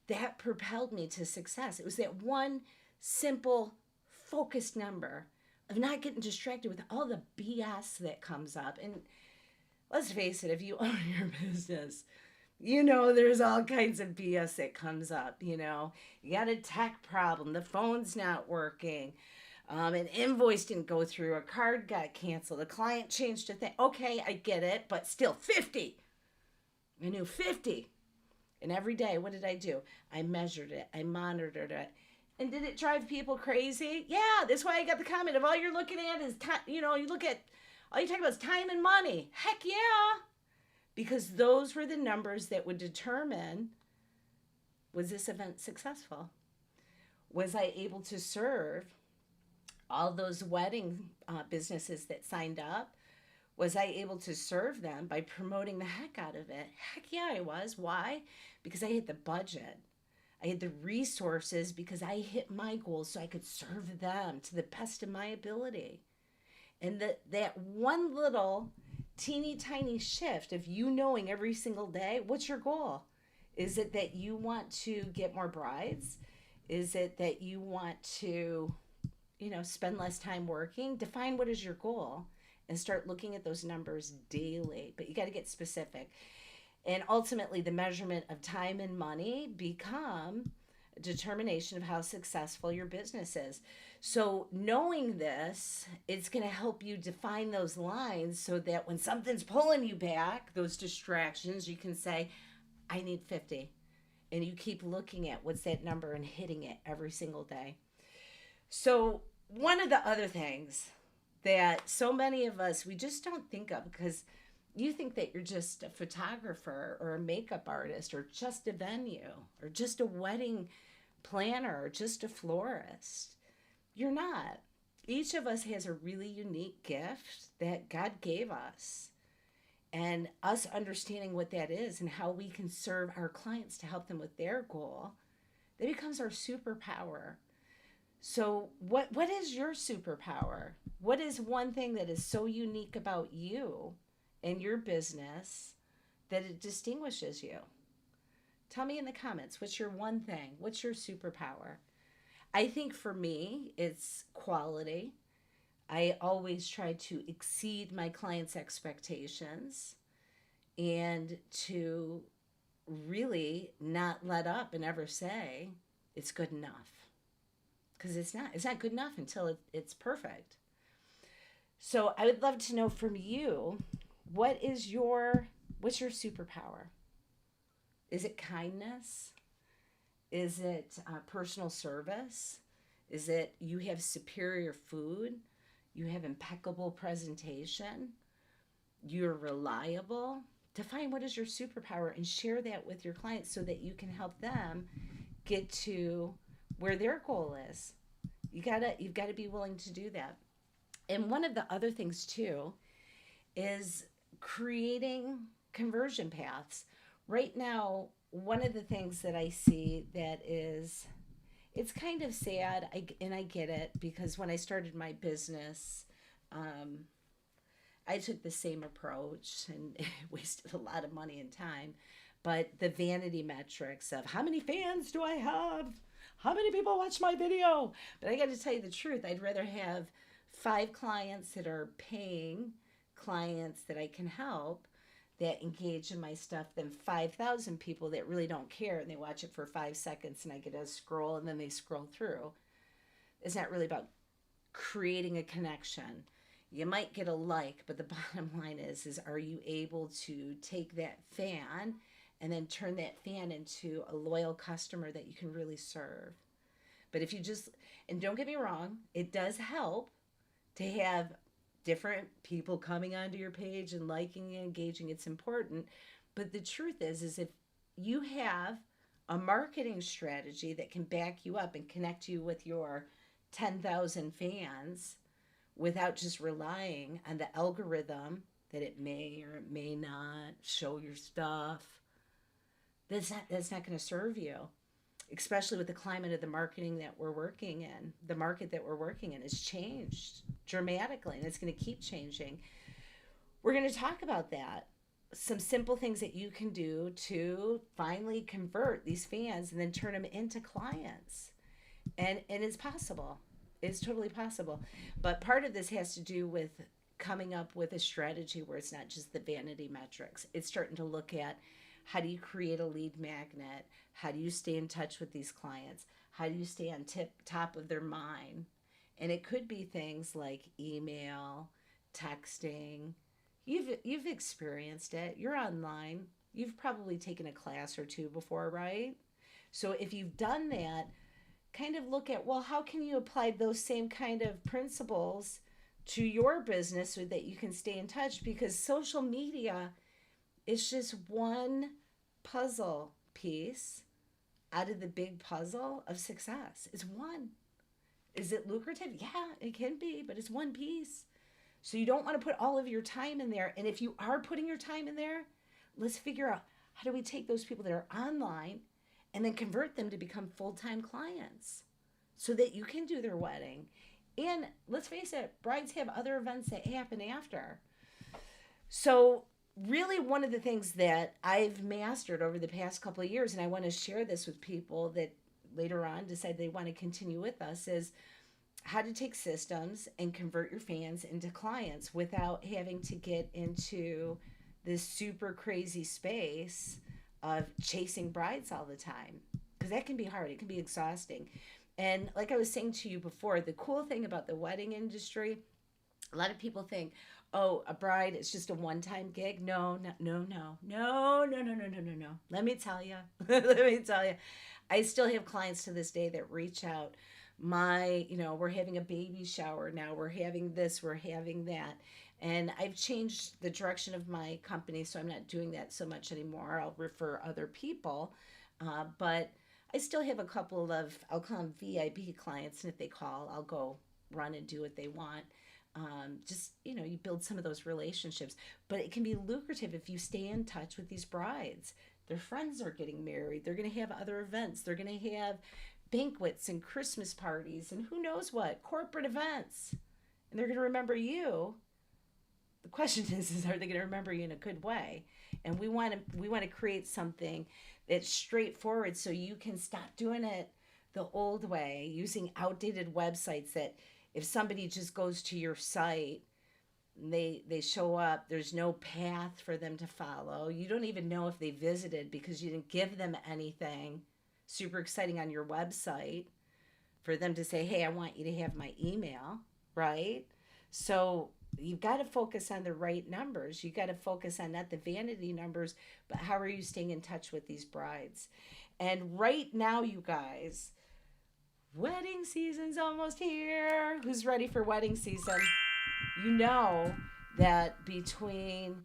that propelled me to success. It was that one simple, focused number of not getting distracted with all the BS that comes up. And let's face it, if you own your business, you know there's all kinds of BS that comes up. You know, you got a tech problem, the phone's not working, an invoice didn't go through, a card got canceled, a client changed a thing. Okay, I get it, but still 50. I knew 50. And every day, what did I do? I measured it, I monitored it. And did it drive people crazy? Yeah, that's why I got the comment of all you're looking at is time. You know, you look at, all you talk about is time and money. Heck yeah. Because those were the numbers that would determine, was this event successful? Was I able to serve all those wedding businesses that signed up? Was I able to serve them by promoting the heck out of it? Heck yeah, I was. Why? Because I had the budget. I had the resources because I hit my goals so I could serve them to the best of my ability. And that one little teeny tiny shift of you knowing every single day, what's your goal? Is it that you want to get more brides? Is it that you want to, spend less time working? Define what is your goal and start looking at those numbers daily. But you got to get specific. And ultimately, the measurement of time and money become a determination of how successful your business is. So knowing this, it's going to help you define those lines so that when something's pulling you back, those distractions, you can say, I need 50. And you keep looking at what's that number and hitting it every single day. So one of the other things that so many of us, we just don't think of, because you think that you're just a photographer or a makeup artist or just a venue or just a wedding planner or just a florist. You're not. Each of us has a really unique gift that God gave us. And us understanding what that is and how we can serve our clients to help them with their goal, that becomes our superpower. So what is your superpower? What is one thing that is so unique about you and your business that it distinguishes you? Tell me in the comments, what's your one thing? What's your superpower? I think for me, it's quality. I always try to exceed my clients' expectations and to really not let up and ever say it's good enough. Because it's not good enough until it's perfect. So I would love to know from you, what's your superpower? Is it kindness? Is it personal service? Is it you have superior food? You have impeccable presentation? You're reliable? Define what is your superpower and share that with your clients so that you can help them get to where their goal is. You've got to be willing to do that. And one of the other things too is creating conversion paths. Right now, one of the things that I see that is, it's kind of sad, and I get it, because when I started my business, I took the same approach and wasted a lot of money and time. But the vanity metrics of how many fans do I have? how many people watch my video? But I got to tell you the truth. I'd rather have 5 clients that are paying clients that I can help that engage in my stuff than 5,000 people that really don't care and they watch it for 5 seconds and I get a scroll and then they scroll through. It's not really about creating a connection. You might get a like, but the bottom line is are you able to take that fan and then turn that fan into a loyal customer that you can really serve? But if you just, and don't get me wrong, it does help to have different people coming onto your page and liking and engaging. It's important. But the truth is if you have a marketing strategy that can back you up and connect you with your 10,000 fans without just relying on the algorithm that it may or it may not show your stuff, that's not going to serve you, especially with the climate of the marketing that we're working in. The market that we're working in has changed dramatically, and it's going to keep changing. We're going to talk about that. Some simple things that you can do to finally convert these fans and then turn them into clients. And it's possible. It's totally possible. But part of this has to do with coming up with a strategy where it's not just the vanity metrics. It's starting to look at how do you create a lead magnet? How do you stay in touch with these clients? How do you stay on top of their mind? And it could be things like email, texting. You've experienced it. You're online. You've probably taken a class or two before, right? So if you've done that, kind of look at, well, how can you apply those same kind of principles to your business so that you can stay in touch? Because social media is just one puzzle piece out of the big puzzle of success. It's one. Is it lucrative? Yeah, it can be, but it's one piece. So you don't want to put all of your time in there. And if you are putting your time in there, let's figure out how do we take those people that are online and then convert them to become full-time clients so that you can do their wedding. And let's face it, brides have other events that happen after. So really one of the things that I've mastered over the past couple of years, and I want to share this with people that later on decide they want to continue with us, is how to take systems and convert your fans into clients without having to get into this super crazy space of chasing brides all the time, because that can be hard. It can be exhausting. And like I was saying to you before, the cool thing about the wedding industry, a lot of people think, oh, a bride is just a one-time gig. No. Let me tell you, I still have clients to this day that reach out. We're having a baby shower now. We're having this, we're having that. And I've changed the direction of my company, so I'm not doing that so much anymore. I'll refer other people. But I still have a couple of, I'll call them VIP clients, and if they call, I'll go run and do what they want. You build some of those relationships. But it can be lucrative if you stay in touch with these brides. Their friends are getting married. They're going to have other events. They're going to have banquets and Christmas parties and who knows what, corporate events. And they're going to remember you. The question is are they going to remember you in a good way? And we want to create something that's straightforward so you can stop doing it the old way, using outdated websites that if somebody just goes to your site, they show up, there's no path for them to follow. You don't even know if they visited because you didn't give them anything super exciting on your website for them to say, hey, I want you to have my email, right? So you've got to focus on the right numbers. You got to focus on not the vanity numbers, but how are you staying in touch with these brides? And right now, you guys, wedding season's almost here. Who's ready for wedding season? You know that between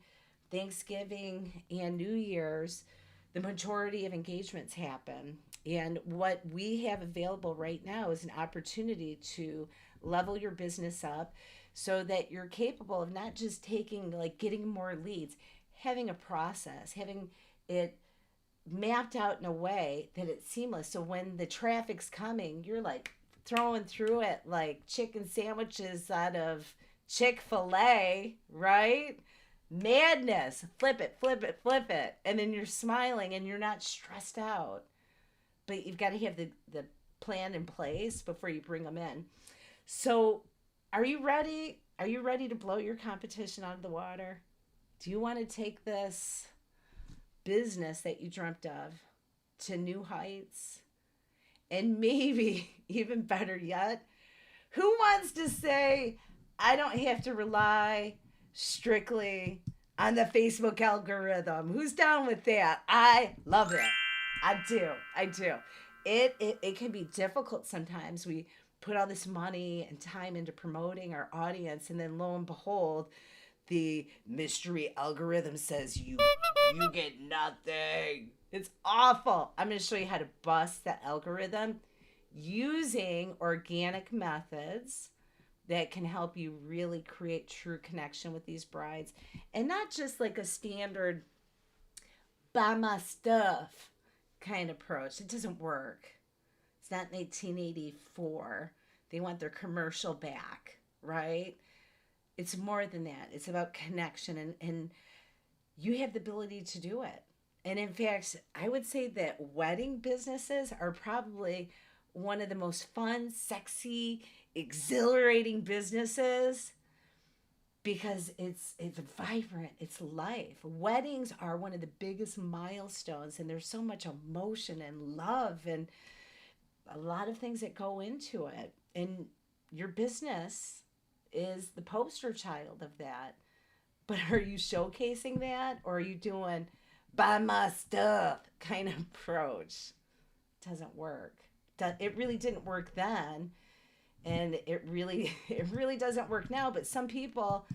Thanksgiving and New Year's, the majority of engagements happen. And what we have available right now is an opportunity to level your business up so that you're capable of not just getting more leads, having a process, having it mapped out in a way that it's seamless. So when the traffic's coming, you're like throwing through it like chicken sandwiches out of Chick-fil-A, right? Madness. Flip it. And then you're smiling and you're not stressed out. But you've got to have the plan in place before you bring them in. So, are you ready? Are you ready to blow your competition out of the water? Do you want to take this business that you dreamt of to new heights? And maybe, even better yet, who wants to say, I don't have to rely strictly on the Facebook algorithm? Who's down with that? I love it. I do. I do. It can be difficult sometimes. We put all this money and time into promoting our audience, and then lo and behold, the mystery algorithm says you get nothing. It's awful. I'm going to show you how to bust the algorithm using organic methods that can help you really create true connection with these brides, and not just like a standard buy my stuff kind of approach. It doesn't work. It's not 1984. They want their commercial back, right? It's more than that. It's about connection, and you have the ability to do it. And in fact, I would say that wedding businesses are probably one of the most fun, sexy, exhilarating businesses because it's vibrant, it's life. Weddings are one of the biggest milestones, and there's so much emotion and love and a lot of things that go into it. And your business is the poster child of that. But are you showcasing that, or are you doing buy my stuff kind of approach? Doesn't work. It really didn't work then, and it really doesn't work now. But some people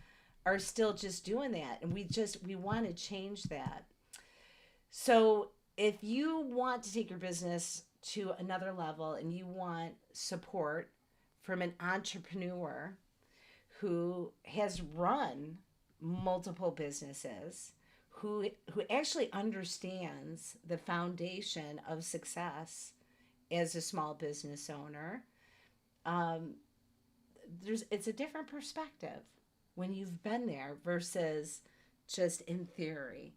are still just doing that, and we want to change that. So if you want to take your business to another level and you want support from an entrepreneur who has run multiple businesses, who actually understands the foundation of success as a small business owner, it's a different perspective when you've been there versus just in theory.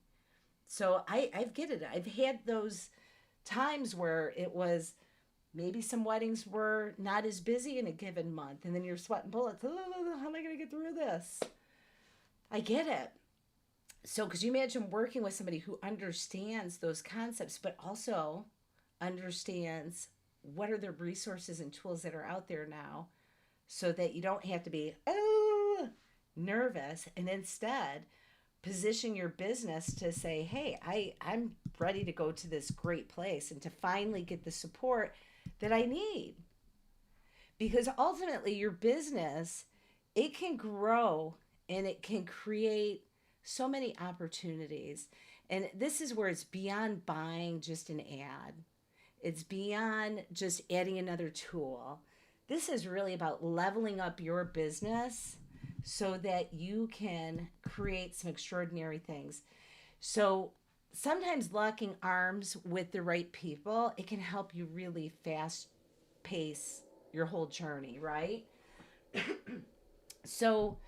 So I get it. I've had those times where it was maybe some weddings were not as busy in a given month, and then you're sweating bullets. Oh, how am I going to get through this? I get it. So, could you imagine working with somebody who understands those concepts, but also understands what are the resources and tools that are out there now so that you don't have to be nervous, and instead position your business to say, hey, I'm ready to go to this great place and to finally get the support that I need. Because ultimately your business, it can grow and it can create so many opportunities. And this is where it's beyond buying just an ad. It's beyond just adding another tool. This is really about leveling up your business so that you can create some extraordinary things. So sometimes locking arms with the right people, it can help you really fast pace your whole journey, right? So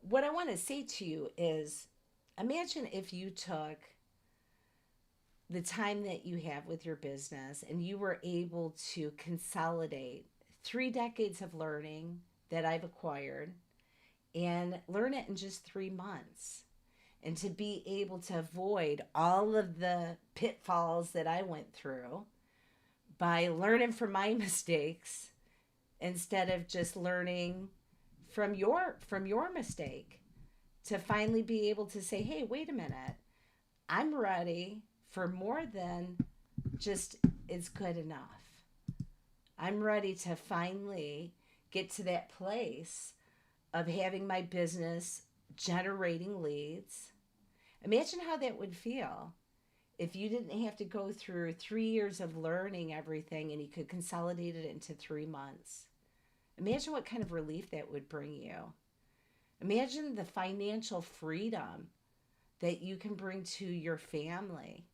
what I want to say to you is, imagine if you took the time that you have with your business and you were able to consolidate 3 decades of learning that I've acquired and learn it in just 3 months, and to be able to avoid all of the pitfalls that I went through by learning from my mistakes instead of just learning from your mistake, to finally be able to say, hey, wait a minute, I'm ready for more than just it's good enough. I'm ready to finally get to that place of having my business generating leads. Imagine how that would feel if you didn't have to go through 3 years of learning everything and you could consolidate it into 3 months. Imagine what kind of relief that would bring you. Imagine the financial freedom that you can bring to your family,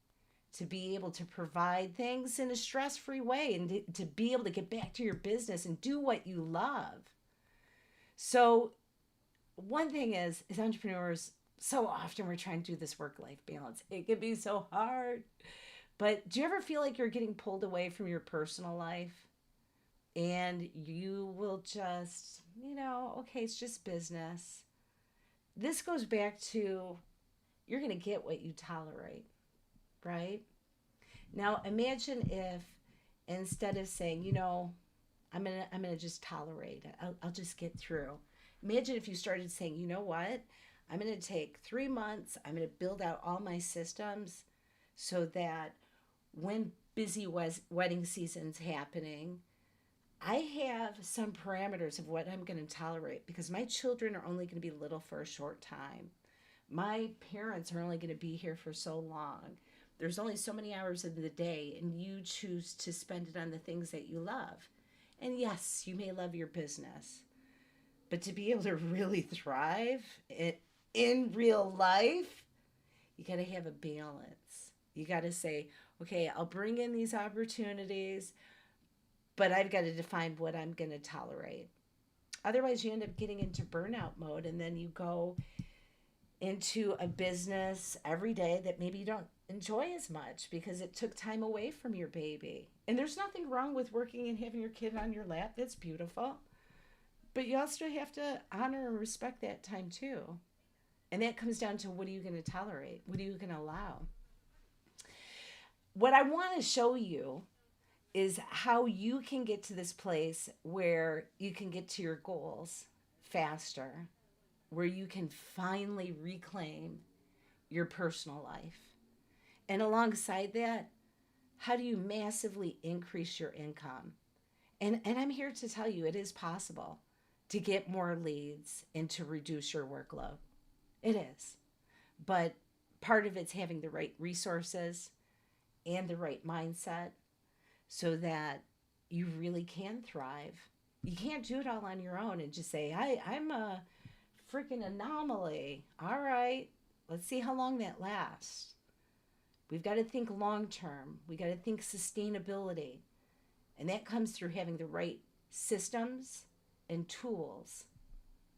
to be able to provide things in a stress-free way and to be able to get back to your business and do what you love. So one thing is entrepreneurs, so often we're trying to do this work-life balance. It can be so hard. But do you ever feel like you're getting pulled away from your personal life? and you will just, okay, it's just business. This goes back to you're going to get what you tolerate, right? Now imagine if instead of saying, I'm gonna just tolerate it. I'll just get through. Imagine if you started saying, you know what? I'm gonna take 3 months. I'm gonna build out all my systems so that when busy wedding season's happening, I have some parameters of what I'm going to tolerate because my children are only going to be little for a short time. My parents are only going to be here for so long. There's only so many hours in the day, and you choose to spend it on the things that you love. And yes, you may love your business, but to be able to really thrive in real life, you got to have a balance. You got to say, okay, I'll bring in these opportunities, but I've got to define what I'm going to tolerate. Otherwise, you end up getting into burnout mode, and then you go into a business every day that maybe you don't enjoy as much because it took time away from your baby. And there's nothing wrong with working and having your kid on your lap. That's beautiful. But you also have to honor and respect that time too. And that comes down to what are you going to tolerate? What are you going to allow? What I want to show you is how you can get to this place where you can get to your goals faster, where you can finally reclaim your personal life. And alongside that, how do you massively increase your income? And I'm here to tell you it is possible to get more leads and to reduce your workload. It is. But part of it's having the right resources and the right mindset so that you really can thrive. You can't do it all on your own and just say, I'm a freaking anomaly. All right, let's see how long that lasts. We've got to think long term. We got to think sustainability. And that comes through having the right systems and tools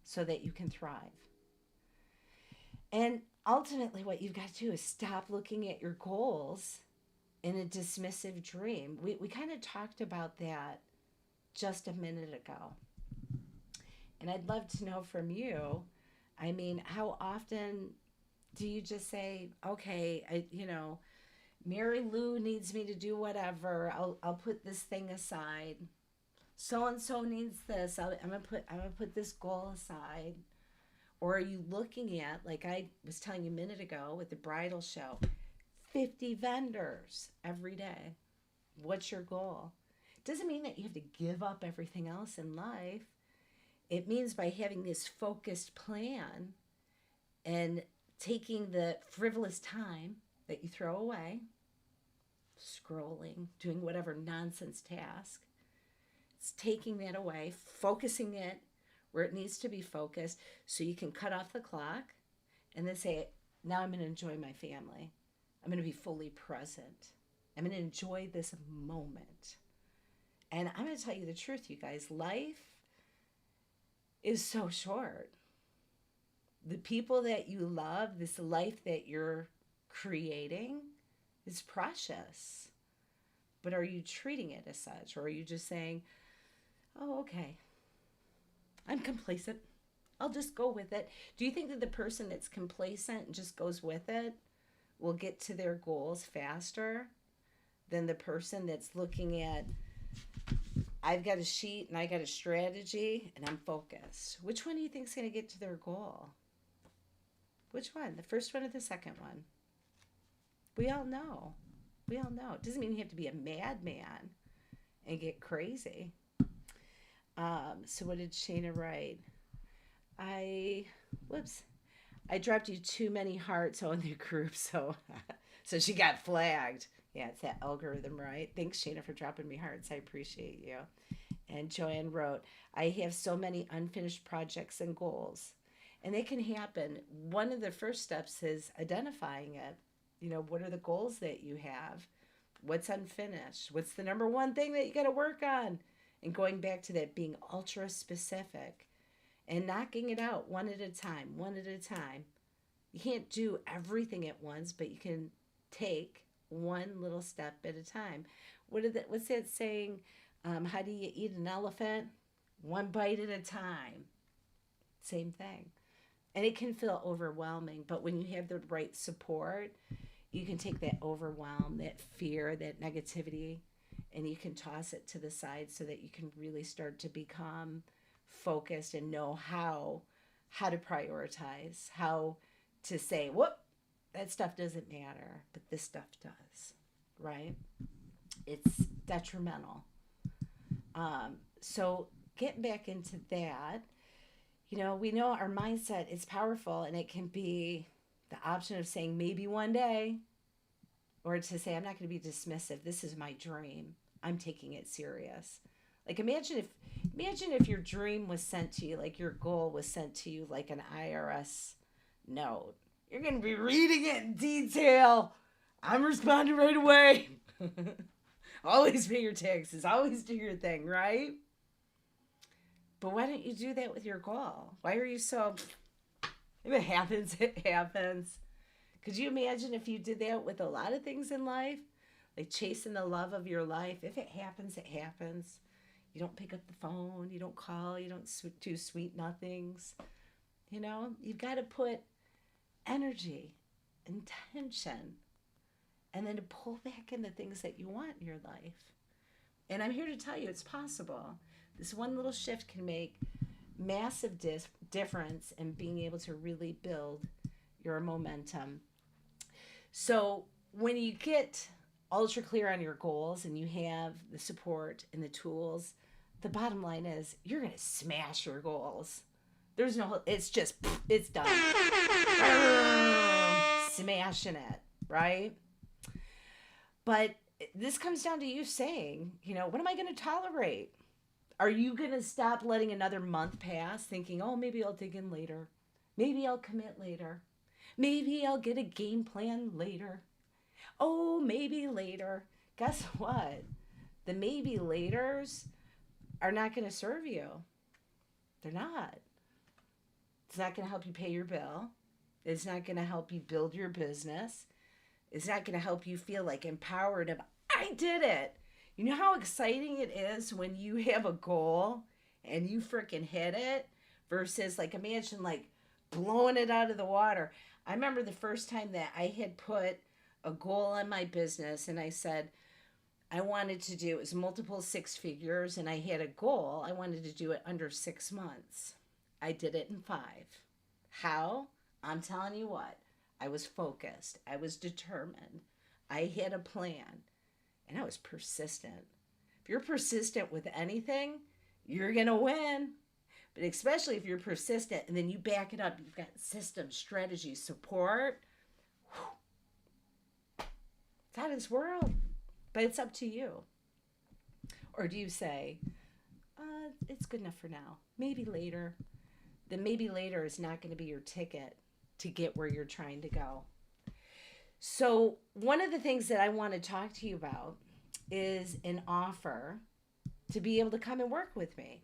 so that you can thrive. And ultimately, what you've got to do is stop looking at your goals in a dismissive dream. We kind of talked about that just a minute ago. And I'd love to know from you, how often do you just say, okay, Mary Lou needs me to do whatever. I'll put this thing aside. So and so needs this. I'm gonna put this goal aside. Or are you looking at, like I was telling you a minute ago with the bridal show, 50 vendors every day? What's your goal? Doesn't mean that you have to give up everything else in life. It means by having this focused plan and taking the frivolous time that you throw away, scrolling, doing whatever nonsense task, it's taking that away, focusing it where it needs to be focused so you can cut off the clock and then say, now I'm going to enjoy my family. I'm going to be fully present. I'm going to enjoy this moment. And I'm going to tell you the truth, you guys. Life is so short. The people that you love, this life that you're creating is precious. But are you treating it as such? Or are you just saying, oh, okay, I'm complacent. I'll just go with it. Do you think that the person that's complacent and just goes with it will get to their goals faster than the person that's looking at, I've got a sheet and I got a strategy and I'm focused? Which one do you think is going to get to their goal? Which one? The first one or the second one? We all know. We all know. It doesn't mean you have to be a madman and get crazy. So what did Shayna write? I dropped you too many hearts on the group, so she got flagged. Yeah, it's that algorithm, right? Thanks, Shayna, for dropping me hearts. I appreciate you. And Joanne wrote, I have so many unfinished projects and goals. And they can happen. One of the first steps is identifying it. What are the goals that you have? What's unfinished? What's the number one thing that you got to work on? And going back to that, being ultra specific and knocking it out one at a time. You can't do everything at once, but you can take one little step at a time. What's that saying? How do you eat an elephant? One bite at a time. Same thing. And it can feel overwhelming, but when you have the right support, you can take that overwhelm, that fear, that negativity, and you can toss it to the side so that you can really start to become focused and know how to prioritize, how to say, whoop, that stuff doesn't matter, but this stuff does, right? It's detrimental. So getting back into that, we know our mindset is powerful, and it can be the option of saying maybe one day, or to say I'm not going to be dismissive. This is my dream. I'm taking it serious. Like imagine if your dream was sent to you, like your goal was sent to you like an IRS note. You're going to be reading it in detail. I'm responding right away. Always pay your taxes. Always do your thing, right? But why don't you do that with your goal? Why are you so, if it happens, it happens. Could you imagine if you did that with a lot of things in life? Like chasing the love of your life. If it happens, it happens. You don't pick up the phone. You don't call. You don't do sweet nothings. You've got to put energy, intention, and then to pull back in the things that you want in your life. And I'm here to tell you it's possible. This one little shift can make massive difference in being able to really build your momentum. So when you get ultra clear on your goals and you have the support and the tools, the bottom line is you're going to smash your goals. It's done. Smashing it, right? But this comes down to you saying, what am I going to tolerate? Are you going to stop letting another month pass thinking, oh, maybe I'll dig in later. Maybe I'll commit later. Maybe I'll get a game plan later. Oh, maybe later. Guess what? The maybe laters are not going to serve you. They're not. It's not going to help you pay your bill. It's not going to help you build your business. It's not going to help you feel like empowered of, I did it. You know how exciting it is when you have a goal and you freaking hit it versus like imagine like blowing it out of the water. I remember the first time that I had put a goal on my business and I said I wanted to do, it was multiple six figures, and I had a goal. I wanted to do it under 6 months. I did it in 5. How? I'm telling you what. I was focused. I was determined. I had a plan. And I was persistent. If you're persistent with anything, you're going to win. But especially if you're persistent and then you back it up, you've got system, strategy, support. Whew. It's out of this world. But it's up to you. Or do you say, it's good enough for now. Maybe later. The maybe later is not going to be your ticket to get where you're trying to go. So one of the things that I want to talk to you about is an offer to be able to come and work with me.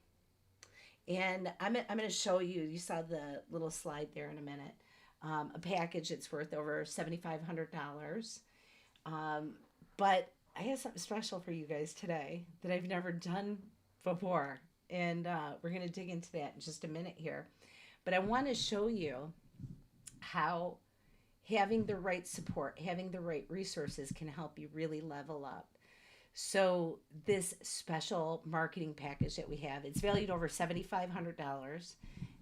And I'm going to show you, you saw the little slide there in a minute, a package that's worth over $7,500. But I have something special for you guys today that I've never done before. And we're going to dig into that in just a minute here. But I want to show you how having the right support, having the right resources can help you really level up. So this special marketing package that we have, it's valued over $7,500.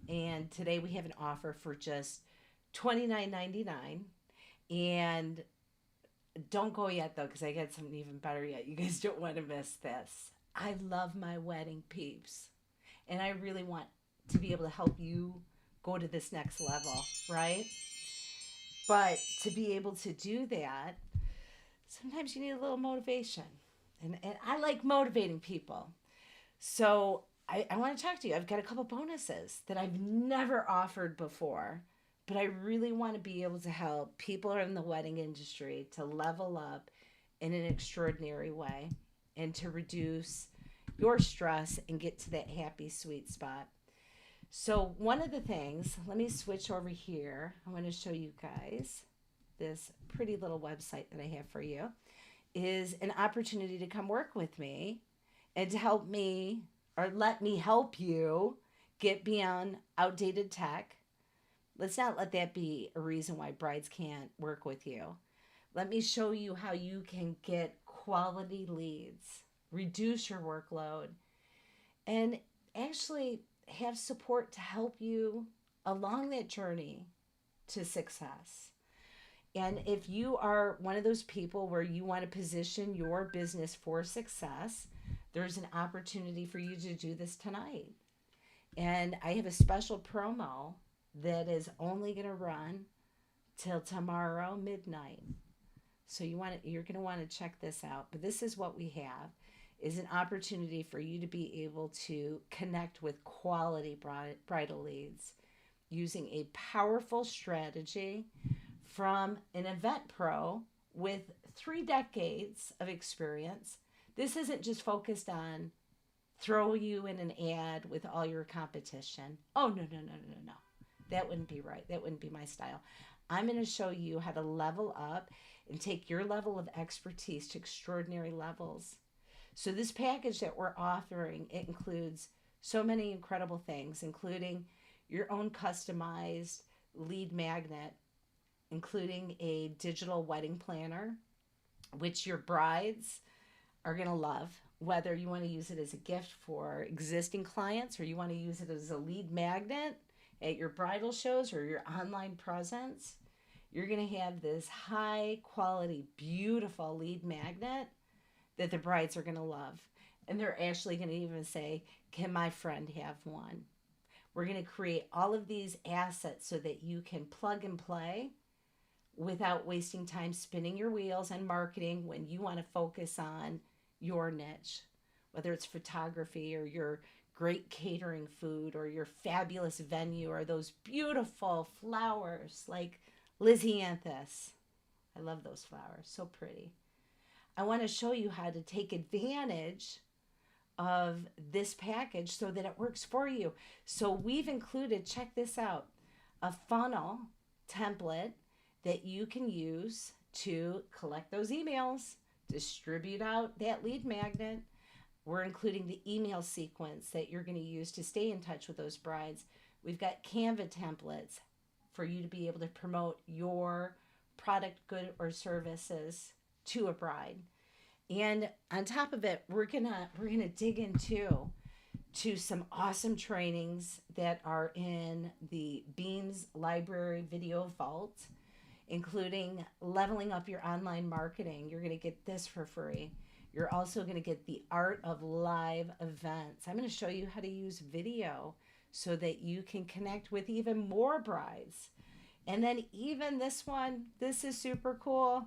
And today we have an offer for just $29.99. And don't go yet, though, because I got something even better yet. You guys don't want to miss this. I love my wedding peeps. And I really want to be able to help you go to this next level, right? But to be able to do that, sometimes you need a little motivation. And I like motivating people. So I want to talk to you. I've got a couple bonuses that I've never offered before. But I really want to be able to help people in the wedding industry to level up in an extraordinary way and to reduce your stress and get to that happy, sweet spot. So one of the things, let me switch over here. I want to show you guys this pretty little website that I have for you, is an opportunity to come work with me and to help me, or let me help you get beyond outdated tech. Let's not let that be a reason why brides can't work with you. Let me show you how you can get quality leads, reduce your workload, and actually have support to help you along that journey to success. And if you are one of those people where you want to position your business for success, there's an opportunity for you to do this tonight. And I have a special promo that is only going to run till tomorrow midnight. So you're going to want to check this out. But this is what we have, is an opportunity for you to be able to connect with quality bridal leads using a powerful strategy from an event pro with 3 decades of experience. This isn't just focused on throw you in an ad with all your competition. Oh, no, no, no, no, no, no. That wouldn't be right. That wouldn't be my style. I'm going to show you how to level up and take your level of expertise to extraordinary levels. So this package that we're offering, it includes so many incredible things, including your own customized lead magnet, including a digital wedding planner, which your brides are going to love, whether you want to use it as a gift for existing clients or you want to use it as a lead magnet at your bridal shows or your online presence. You're going to have this high quality, beautiful lead magnet that the brides are going to love. And they're actually going to even say, can my friend have one? We're going to create all of these assets so that you can plug and play without wasting time spinning your wheels and marketing when you want to focus on your niche, whether it's photography or your great catering food or your fabulous venue or those beautiful flowers like Lysianthus. I love those flowers, so pretty. I want to show you how to take advantage of this package so that it works for you. So we've included, check this out, a funnel template that you can use to collect those emails, distribute out that lead magnet. We're including the email sequence that you're going to use to stay in touch with those brides. We've got Canva templates for you to be able to promote your product, good, or services to a bride. And on top of it, we're gonna dig into some awesome trainings that are in the Beams Library Video Vault, including leveling up your online marketing. You're going to get this for free. You're also going to get the art of live events. I'm going to show you how to use video so that you can connect with even more brides. And then even this one, this is super cool.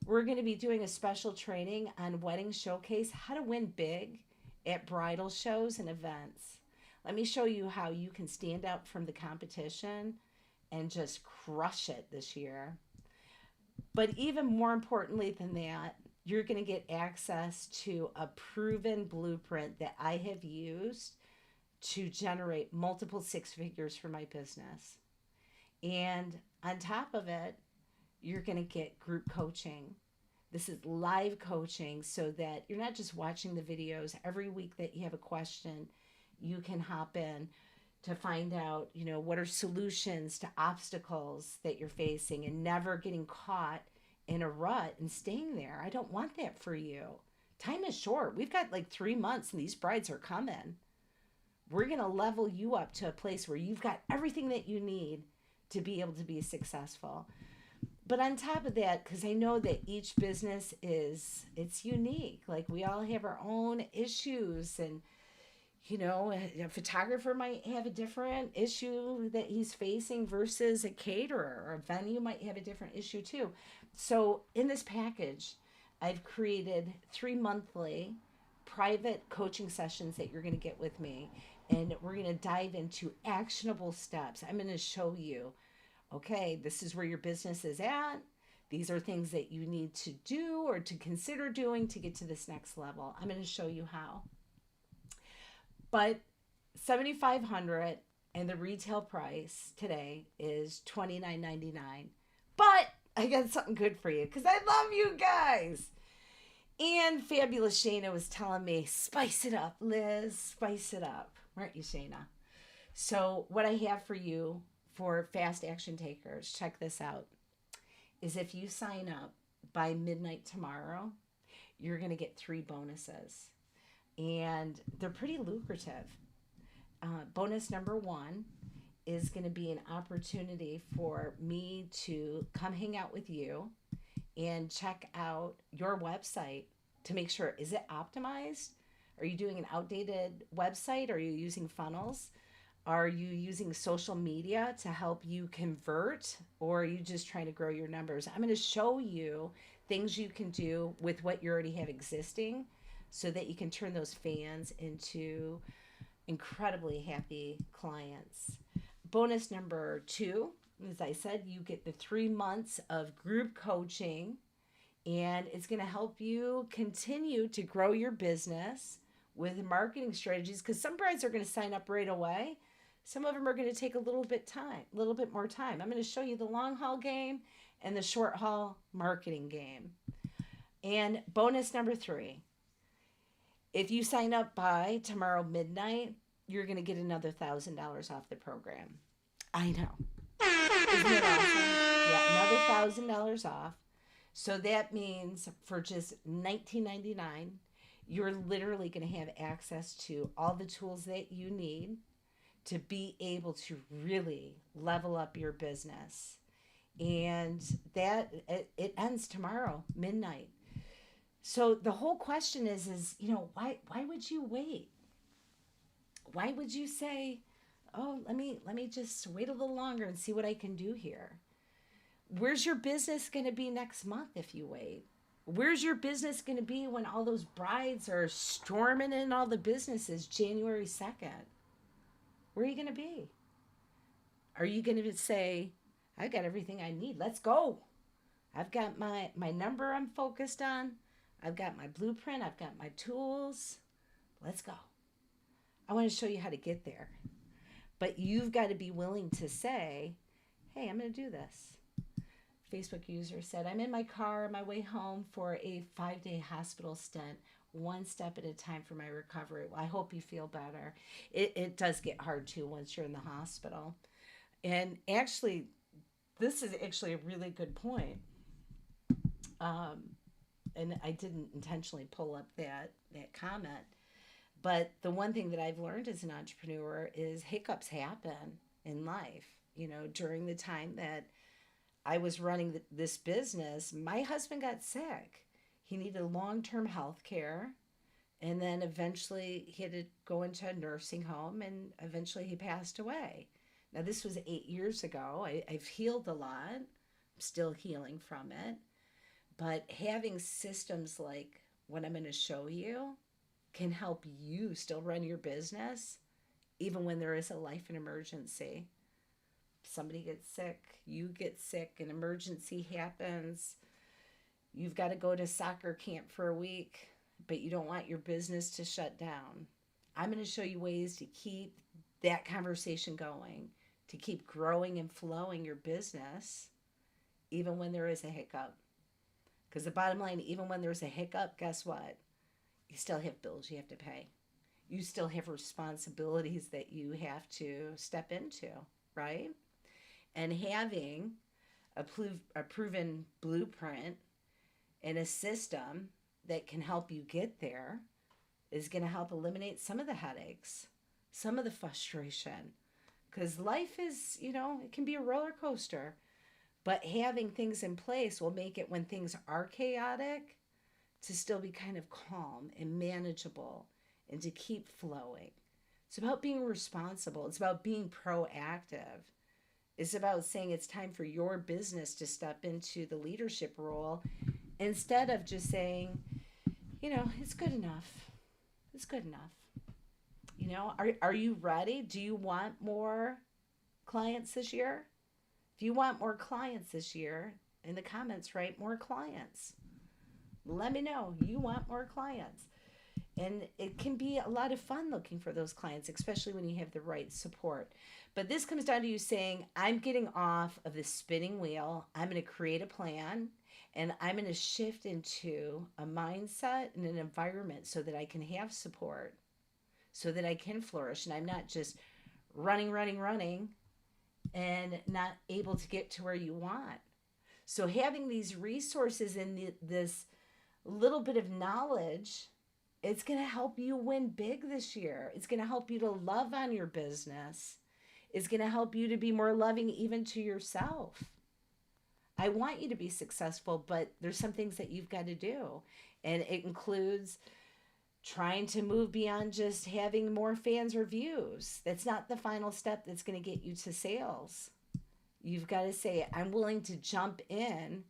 We're going to be doing a special training on Wedding Showcase, how to win big at bridal shows and events. Let me show you how you can stand out from the competition and just crush it this year. But even more importantly than that, you're going to get access to a proven blueprint that I have used to generate multiple 6 figures for my business. And on top of it, you're going to get group coaching. This is live coaching so that you're not just watching the videos. Every week that you have a question, you can hop in to find out, what are solutions to obstacles that you're facing and never getting caught in a rut and staying there. I don't want that for you. Time is short. We've got like 3 months and these brides are coming. We're going to level you up to a place where you've got everything that you need to be able to be successful. But on top of that, because I know that each business it's unique. Like we all have our own issues, and a photographer might have a different issue that he's facing versus a caterer, or a venue might have a different issue too. So in this package, I've created 3 monthly private coaching sessions that you're going to get with me. And we're going to dive into actionable steps. I'm going to show you, okay, this is where your business is at. These are things that you need to do or to consider doing to get to this next level. I'm going to show you how. But $7,500 and the retail price today is $29.99. But I got something good for you because I love you guys. And Fabulous Shayna was telling me, spice it up, Liz, spice it up. Weren't you, Shayna? So, what I have for you for fast action takers, check this out, is if you sign up by midnight tomorrow, you're going to get 3 bonuses. And they're pretty lucrative. Bonus number 1 is going to be an opportunity for me to come hang out with you and check out your website to make sure, is it optimized? Are you doing an outdated website? Are you using funnels? Are you using social media to help you convert? Or are you just trying to grow your numbers? I'm going to show you things you can do with what you already have existing so that you can turn those fans into incredibly happy clients. Bonus number 2, as I said, you get the 3 months of group coaching, and it's going to help you continue to grow your business with marketing strategies, because some brides are going to sign up right away. Some of them are going to take a little bit more time. I'm going to show you the long haul game and the short haul marketing game. And bonus number 3, if you sign up by tomorrow midnight, you're going to get another $1,000 off the program. I know. Isn't it awesome? Yeah, another $1,000 off. So that means for just $19.99, you're literally going to have access to all the tools that you need to be able to really level up your business. And that it ends tomorrow midnight. So the whole question is why would you wait? Why would you say, oh, let me just wait a little longer and see what I can do here? Where's your business going to be next month if you wait? Where's your business going to be when all those brides are storming in all the businesses January 2nd? Where are you going to be? Are you going to say, I've got everything I need. Let's go. I've got my number I'm focused on. I've got my blueprint. I've got my tools. Let's go. I want to show you how to get there. But you've got to be willing to say, hey, I'm going to do this. Facebook user said, I'm in my car on my way home for a 5-day hospital stint, one step at a time for my recovery. Well, I hope you feel better. It does get hard too once you're in the hospital. And actually, this is actually a really good point. And I didn't intentionally pull up that comment. But the one thing that I've learned as an entrepreneur is hiccups happen in life. During the time that I was running this business, my husband got sick. He needed long-term health care. And then eventually he had to go into a nursing home, and eventually he passed away. Now, this was 8 years ago. I've healed a lot. I'm still healing from it. But having systems like what I'm going to show you can help you still run your business, even when there is a life and emergency. Somebody gets sick, you get sick, an emergency happens. You've got to go to soccer camp for a week, but you don't want your business to shut down. I'm going to show you ways to keep that conversation going, to keep growing and flowing your business, even when there is a hiccup. Because the bottom line, even when there's a hiccup, guess what? You still have bills you have to pay. You still have responsibilities that you have to step into, right? And having a proven blueprint and a system that can help you get there is going to help eliminate some of the headaches, some of the frustration. Because life is, it can be a roller coaster. But having things in place will make it, when things are chaotic, to still be kind of calm and manageable and to keep flowing. It's about being responsible. It's about being proactive. It's about saying it's time for your business to step into the leadership role instead of just saying, it's good enough. It's good enough. Are you ready? Do you want more clients this year? If you want more clients this year, in the comments, write more clients. Let me know you want more clients. And it can be a lot of fun looking for those clients, especially when you have the right support. But this comes down to you saying, I'm getting off of the spinning wheel. I'm going to create a plan and I'm going to shift into a mindset and an environment so that I can have support, so that I can flourish. And I'm not just running, and not able to get to where you want. So having these resources and this little bit of knowledge, it's going to help you win big this year. It's going to help you to love on your business. It's going to help you to be more loving even to yourself. I want you to be successful, but there's some things that you've got to do. And it includes trying to move beyond just having more fans or views. That's not the final step that's going to get you to sales. You've got to say, I'm willing to jump in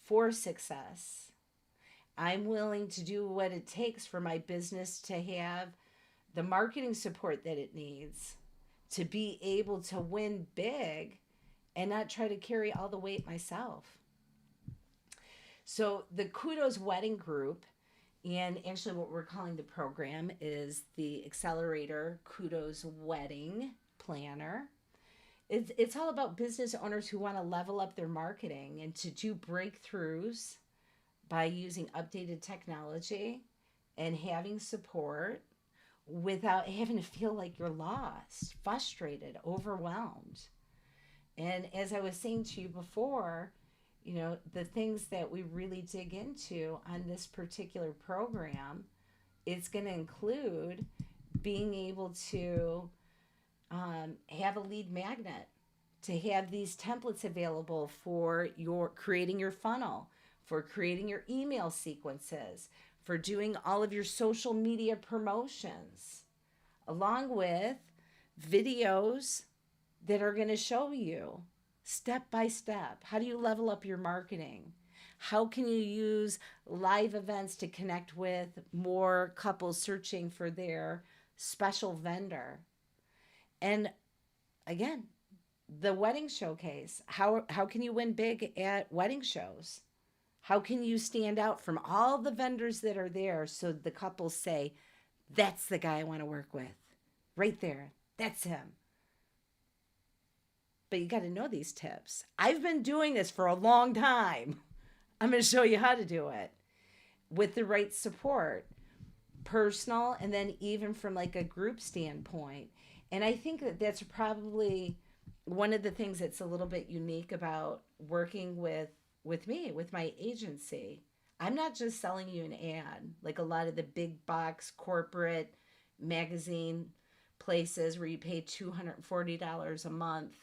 for success. I'm willing to do what it takes for my business to have the marketing support that it needs to be able to win big and not try to carry all the weight myself. So the Kudos Wedding Group, and actually what we're calling the program is the Accelerator Kudos Wedding Planner. It's all about business owners who want to level up their marketing and to do breakthroughs by using updated technology and having support without having to feel like you're lost, frustrated, overwhelmed. And as I was saying to you before, the things that we really dig into on this particular program, it's going to include being able to have a lead magnet, to have these templates available for your creating your funnel, for creating your email sequences, for doing all of your social media promotions, along with videos that are going to show you step by step. How do you level up your marketing? How can you use live events to connect with more couples searching for their special vendor? And again, the wedding showcase. How can you win big at wedding shows? How can you stand out from all the vendors that are there so the couples say, that's the guy I want to work with? Right there. That's him. But you got to know these tips. I've been doing this for a long time. I'm going to show you how to do it with the right support, personal, and then even from like a group standpoint. And I think that that's probably one of the things that's a little bit unique about working with me, with my agency. I'm not just selling you an ad like a lot of the big box corporate magazine places where you pay $240 a month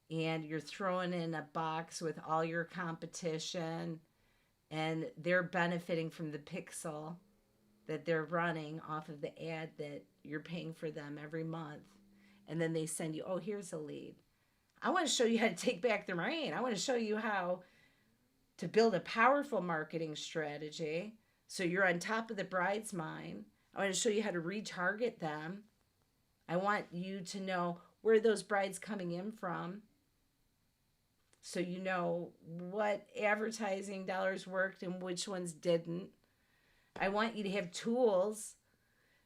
and you're throwing in a box with all your competition and they're benefiting from the pixel that they're running off of the ad that you're paying for them every month. And then they send you, oh, here's a lead. I want to show you how to take back their brain. I want to show you how to build a powerful marketing strategy so you're on top of the bride's mind. I want to show you how to retarget them. I want you to know where those brides coming in from so you know what advertising dollars worked and which ones didn't. I want you to have tools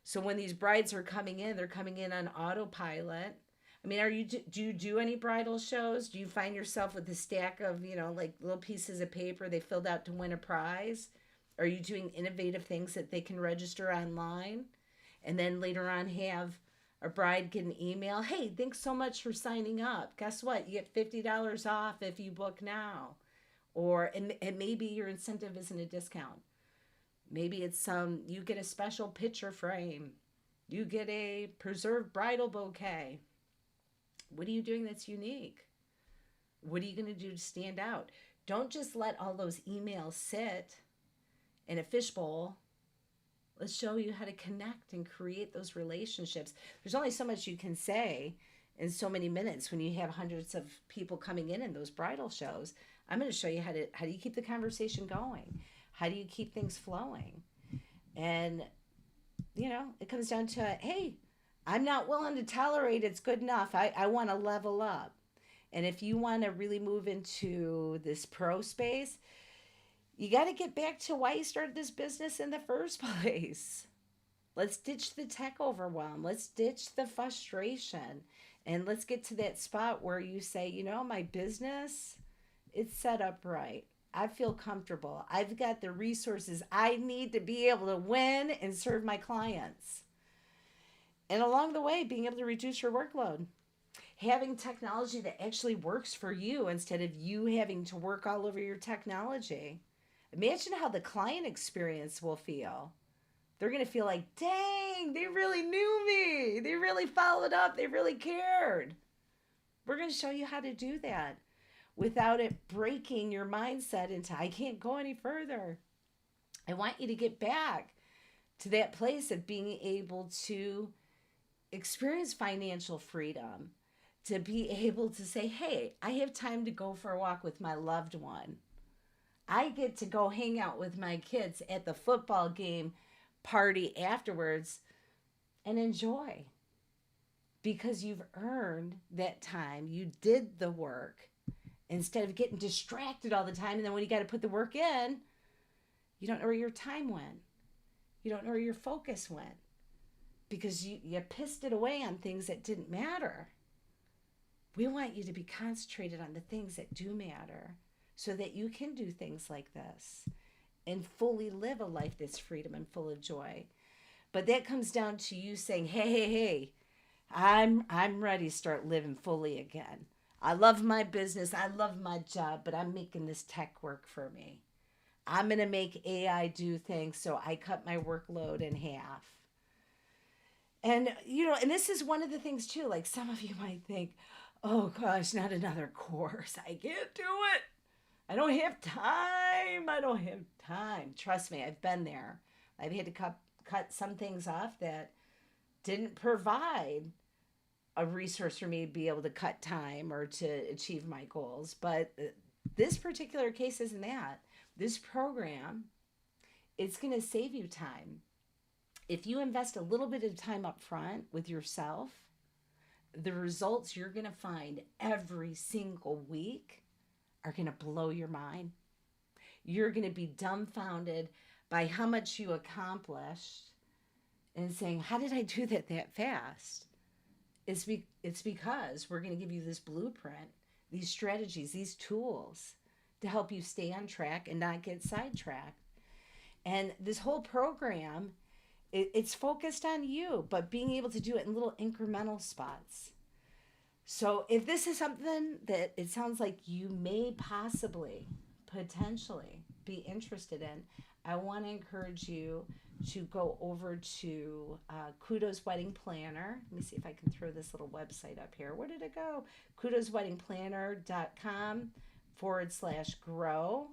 so when these brides are coming in, they're coming in on autopilot. I mean, do you do any bridal shows? Do you find yourself with a stack of, like little pieces of paper they filled out to win a prize? Are you doing innovative things that they can register online? And then later on have a bride get an email, hey, thanks so much for signing up. Guess what? You get $50 off if you book now. And maybe your incentive isn't a discount. Maybe it's you get a special picture frame. You get a preserved bridal bouquet. What are you doing that's unique? What are you going to do to stand out? Don't just let all those emails sit in a fishbowl. Let's show you how to connect and create those relationships. There's only so much you can say in so many minutes when you have hundreds of people coming in those bridal shows. I'm going to show you how do you keep the conversation going? How do you keep things flowing? And, it comes down to, hey, I'm not willing to tolerate it's good enough. I want to level up. And if you want to really move into this pro space, you got to get back to why you started this business in the first place. Let's ditch the tech overwhelm. Let's ditch the frustration. And let's get to that spot where you say, my business, it's set up right. I feel comfortable. I've got the resources I need to be able to win and serve my clients. And along the way, being able to reduce your workload. Having technology that actually works for you instead of you having to work all over your technology. Imagine how the client experience will feel. They're going to feel like, dang, they really knew me. They really followed up. They really cared. We're going to show you how to do that without it breaking your mindset into, I can't go any further. I want you to get back to that place of being able to experience financial freedom, to be able to say, hey, I have time to go for a walk with my loved one. I get to go hang out with my kids at the football game party afterwards and enjoy, because you've earned that time. You did the work instead of getting distracted all the time. And then when you got to put the work in, you don't know where your time went. You don't know where your focus went because you pissed it away on things that didn't matter. We want you to be concentrated on the things that do matter so that you can do things like this and fully live a life that's freedom and full of joy. But that comes down to you saying, hey, I'm ready to start living fully again. I love my business. I love my job, but I'm making this tech work for me. I'm going to make AI do things so I cut my workload in half. And, and this is one of the things too, like some of you might think, oh gosh, not another course. I can't do it. I don't have time. Trust me, I've been there. I've had to cut some things off that didn't provide a resource for me to be able to cut time or to achieve my goals. But this particular case isn't that. This program, it's going to save you time. If you invest a little bit of time up front with yourself, the results you're going to find every single week are going to blow your mind. You're going to be dumbfounded by how much you accomplished and saying, how did I do that fast? It's because we're going to give you this blueprint, these strategies, these tools to help you stay on track and not get sidetracked. And this whole program, it's focused on you, but being able to do it in little incremental spots. So if this is something that it sounds like you may potentially be interested in, I want to encourage you to go over to Kudos Wedding Planner. Let me see if I can throw this little website up here. Where did it go? kudosweddingplanner.com/grow.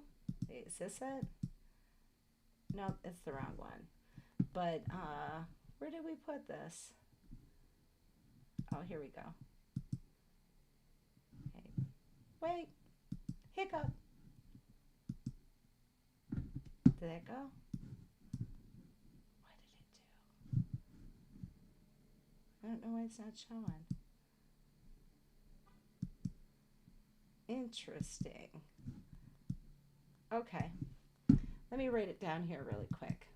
Is this it? No, it's the wrong one. But where did we put this? Oh, here we go. Okay. Wait. Hiccup. Did that go? What did it do? I don't know why it's not showing. Interesting. Okay. Let me write it down here really quick.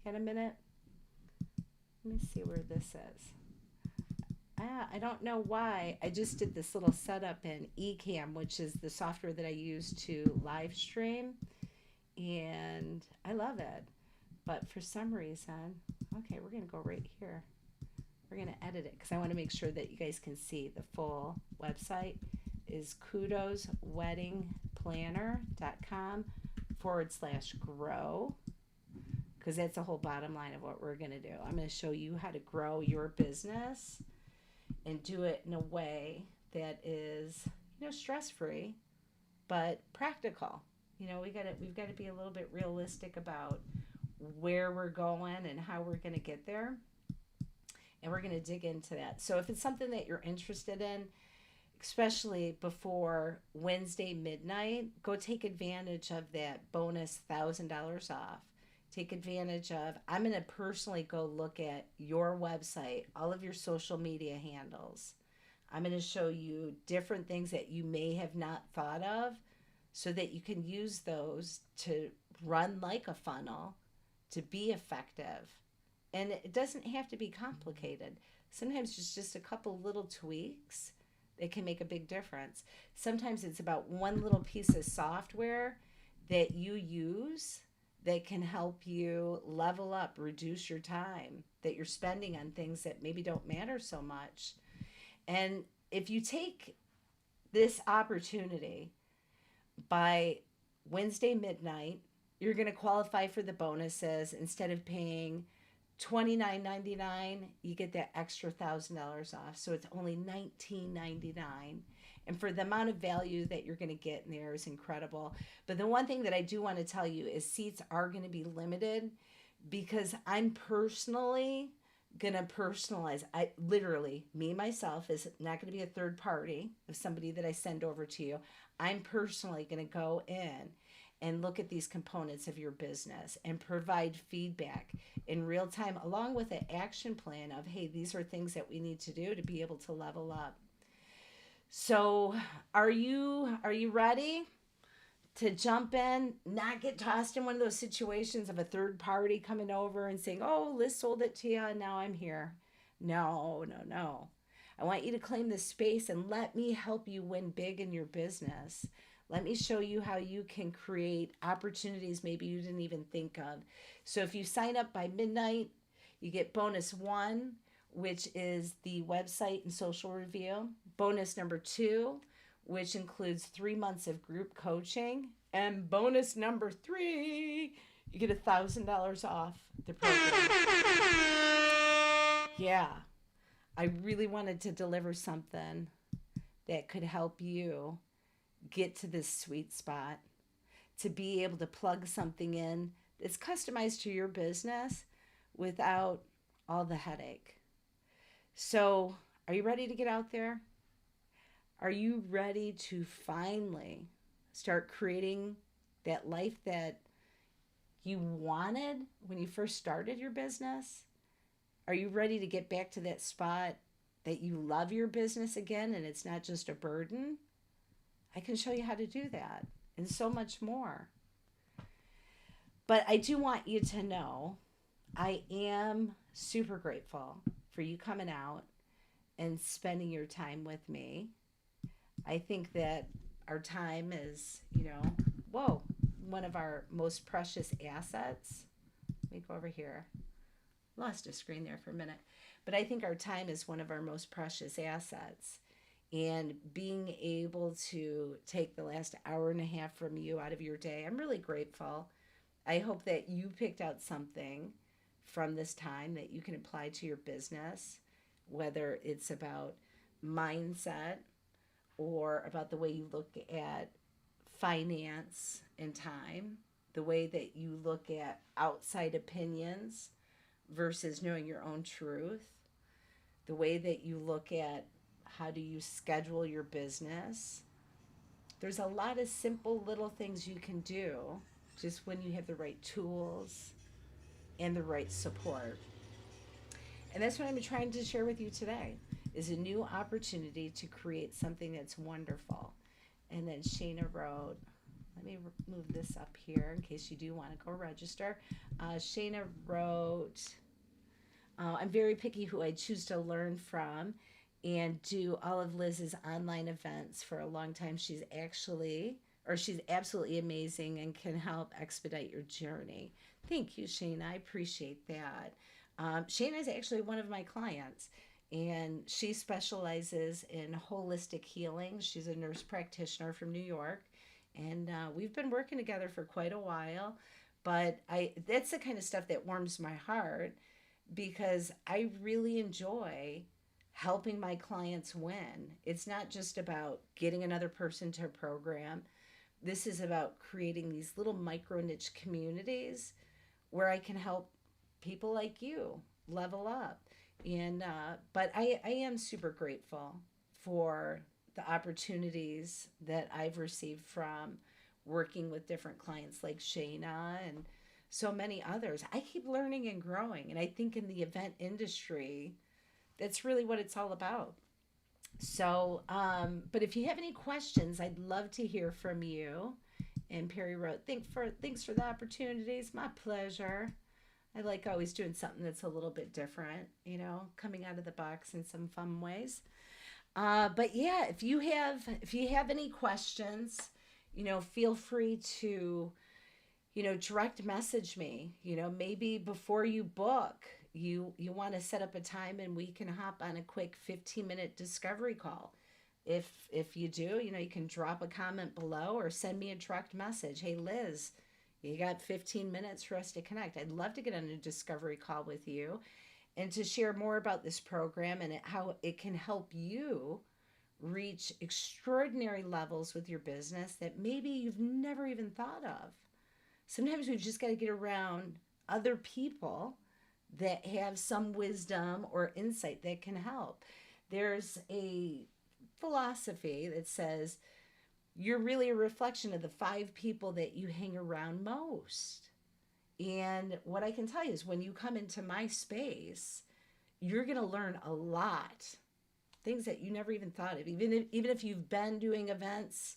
Got a minute? Let me see where this is. I don't know why. I just did this little setup in Ecamm, which is the software that I use to live stream. And I love it. But for some reason, okay, we're going to go right here. We're going to edit it because I want to make sure that you guys can see the full website is kudosweddingplanner.com/grow. Because that's the whole bottom line of what we're going to do. I'm going to show you how to grow your business and do it in a way that is, stress-free, but practical. We've got to be a little bit realistic about where we're going and how we're going to get there. And we're going to dig into that. So if it's something that you're interested in, especially before Wednesday midnight, go take advantage of that bonus $1,000 off. Take advantage of, I'm going to personally go look at your website, all of your social media handles. I'm going to show you different things that you may have not thought of so that you can use those to run like a funnel, to be effective, And it doesn't have to be complicated. Sometimes it's just a couple little tweaks that can make a big difference. Sometimes it's about one little piece of software that you use that can help you level up, reduce your time that you're spending on things that maybe don't matter so much. And if you take this opportunity by Wednesday midnight, you're going to qualify for the bonuses. Instead of paying $29.99, you get that extra $1,000 off. So it's only $19.99. And for the amount of value that you're going to get in there is incredible. But the one thing that I do want to tell you is seats are going to be limited, because I'm personally going to personalize. I literally, me myself, is not going to be a third party of somebody that I send over to you. I'm personally going to go in and look at these components of your business and provide feedback in real time, along with an action plan of, hey, these are things that we need to do to be able to level up. So are you ready to jump in, not get tossed in one of those situations of a third party coming over and saying, oh, Liz sold it to you and now I'm here? No. I want you to claim this space and let me help you win big in your business. Let me show you how you can create opportunities maybe you didn't even think of. So if you sign up by midnight, you get bonus 1, which is the website and social review. Bonus number 2, which includes 3 months of group coaching. And bonus number 3, you get $1,000 off the program. Yeah, I really wanted to deliver something that could help you get to this sweet spot, to be able to plug something in that's customized to your business without all the headache. So, are you ready to get out there? Are you ready to finally start creating that life that you wanted when you first started your business? Are you ready to get back to that spot that you love your business again and it's not just a burden? I can show you how to do that and so much more. But I do want you to know I am super grateful for you coming out and spending your time with me. I think that our time is, one of our most precious assets. Let me go over here. Lost a screen there for a minute. But I think our time is one of our most precious assets. And being able to take the last hour and a half from you out of your day, I'm really grateful. I hope that you picked out something from this time that you can apply to your business, whether it's about mindset or about the way you look at finance and time, the way that you look at outside opinions versus knowing your own truth, the way that you look at how do you schedule your business. There's a lot of simple little things you can do just when you have the right tools and the right support. And that's what I'm trying to share with you today, is a new opportunity to create something that's wonderful. And then Shayna wrote, let me move this up here in case you do want to go register. Shayna wrote, I'm very picky who I choose to learn from and do all of Liz's online events for a long time. She's absolutely amazing and can help expedite your journey. Thank you, Shayna. I appreciate that. Shayna is actually one of my clients, and she specializes in holistic healing. She's a nurse practitioner from New York, and we've been working together for quite a while. But that's the kind of stuff that warms my heart, because I really enjoy helping my clients win. It's not just about getting another person to a program. This is about creating these little micro niche communities where I can help people like you level up. And but I am super grateful for the opportunities that I've received from working with different clients like Shayna and so many others. I keep learning and growing, and I think in the event industry, that's really what it's all about. So, but if you have any questions, I'd love to hear from you. And Perry wrote, thanks for the opportunities. My pleasure. I like always doing something that's a little bit different, coming out of the box in some fun ways. But yeah, if you have any questions, feel free to direct message me. Maybe before you book, you want to set up a time and we can hop on a quick 15-minute discovery call. If you do, you can drop a comment below or send me a direct message. Hey Liz, you got 15 minutes for us to connect. I'd love to get on a discovery call with you and to share more about this program and how it can help you reach extraordinary levels with your business that maybe you've never even thought of. Sometimes we've just got to get around other people that have some wisdom or insight that can help. There's a philosophy that says you're really a reflection of the 5 people that you hang around most. And what I can tell you is when you come into my space, you're going to learn a lot. Things that you never even thought of, even if you've been doing events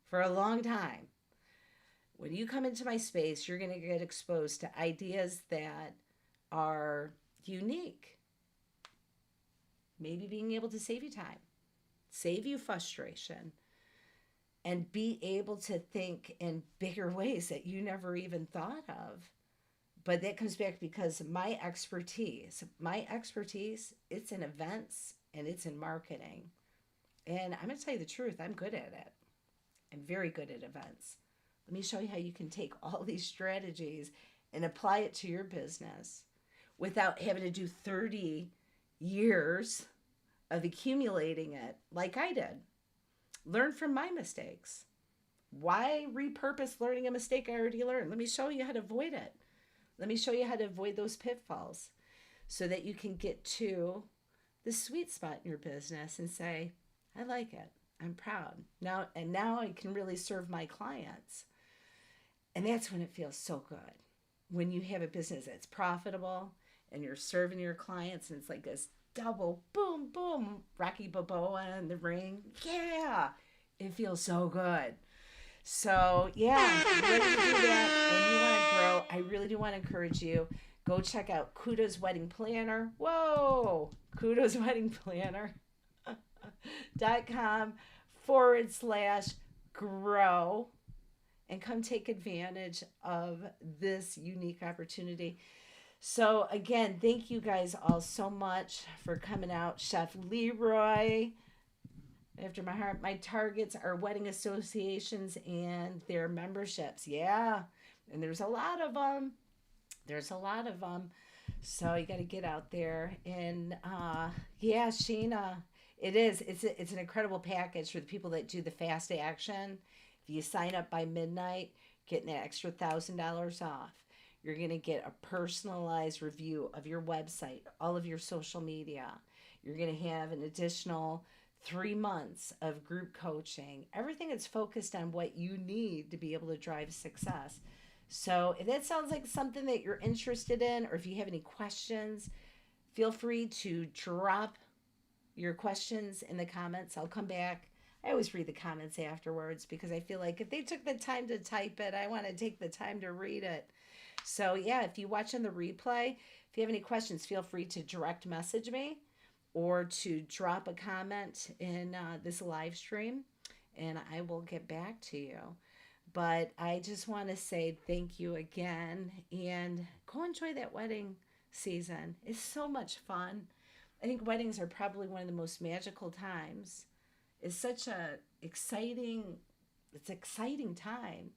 for a long time. When you come into my space, you're going to get exposed to ideas that are unique. Maybe being able to save you time, save you frustration, and be able to think in bigger ways that you never even thought of. But that comes back because my expertise, it's in events and it's in marketing. And I'm going to tell you the truth, I'm good at it. I'm very good at events. Let me show you how you can take all these strategies and apply it to your business without having to do 30 years of accumulating it like I did. Learn from my mistakes. Why repurpose learning a mistake I already learned? Let me show you how to avoid it. Let me show you how to avoid those pitfalls so that you can get to the sweet spot in your business and say, I like it. I'm proud. Now I can really serve my clients. And that's when it feels so good. When you have a business that's profitable and you're serving your clients and it's like this double boom, boom, Rocky Balboa in the ring. Yeah, it feels so good. So yeah, if you're ready to do that and you want to grow, I really do want to encourage you. Go check out Kudos Wedding Planner. Whoa, Kudos Wedding Planner.com/grow and come take advantage of this unique opportunity. So again, thank you guys all so much for coming out. Chef Leroy, after my heart, my targets are wedding associations and their memberships. Yeah, and there's a lot of them. So you got to get out there. And yeah, Sheena, it's an incredible package for the people that do the fast action. If you sign up by midnight, getting an extra $1,000 off. You're going to get a personalized review of your website, all of your social media. You're going to have an additional 3 months of group coaching. Everything is focused on what you need to be able to drive success. So if that sounds like something that you're interested in, or if you have any questions, feel free to drop your questions in the comments. I'll come back. I always read the comments afterwards because I feel like if they took the time to type it, I want to take the time to read it. So yeah, if you watch on the replay, if you have any questions, feel free to direct message me or to drop a comment in this live stream and I will get back to you. But I just want to say thank you again and go enjoy that wedding season. It's so much fun. I think weddings are probably one of the most magical times. It's such a exciting time.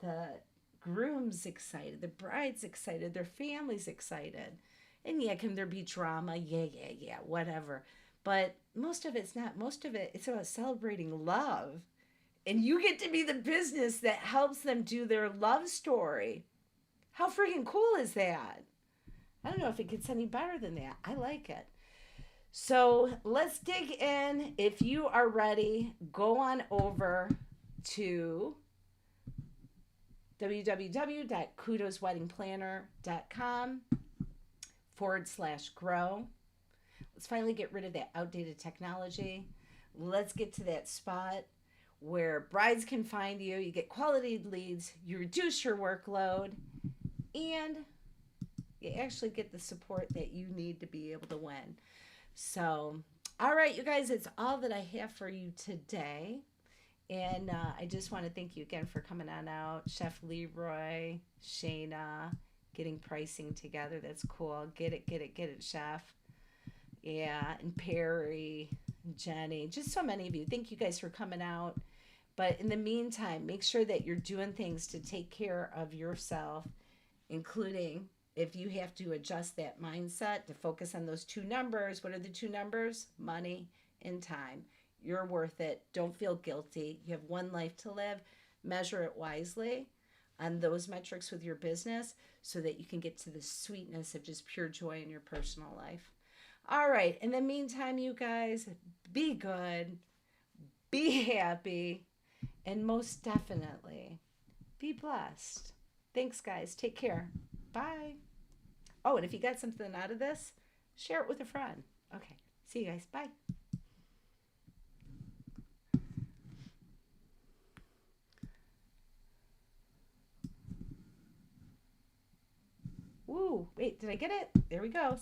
The groom's excited, the bride's excited, their family's excited. And yeah, can there be drama? Yeah, whatever. But most of it's not. Most of it, it's about celebrating love. And you get to be the business that helps them do their love story. How freaking cool is that? I don't know if it gets any better than that. I like it. So let's dig in. If you are ready, go on over to www.kudosweddingplanner.com/grow. Let's finally get rid of that outdated technology. Let's get to that spot where brides can find you. You get quality leads, you reduce your workload, and You actually get the support that you need to be able to win. So, all right, you guys, it's all that I have for you today. And I just want to thank you again for coming on out. Chef Leroy, Shayna, getting pricing together. That's cool. Get it, get it, get it, Chef. Yeah, and Perry, Jenny, just so many of you. Thank you guys for coming out. But in the meantime, make sure that you're doing things to take care of yourself, including if you have to adjust that mindset to focus on those two numbers. What are the two numbers? Money and time. You're worth it. Don't feel guilty. You have one life to live. Measure it wisely on those metrics with your business so that you can get to the sweetness of just pure joy in your personal life. All right. In the meantime, you guys, be good, be happy, and most definitely be blessed. Thanks, guys. Take care. Bye. Oh, and if you got something out of this, share it with a friend. Okay. See you guys. Bye. Woo. Wait, did I get it? There we go.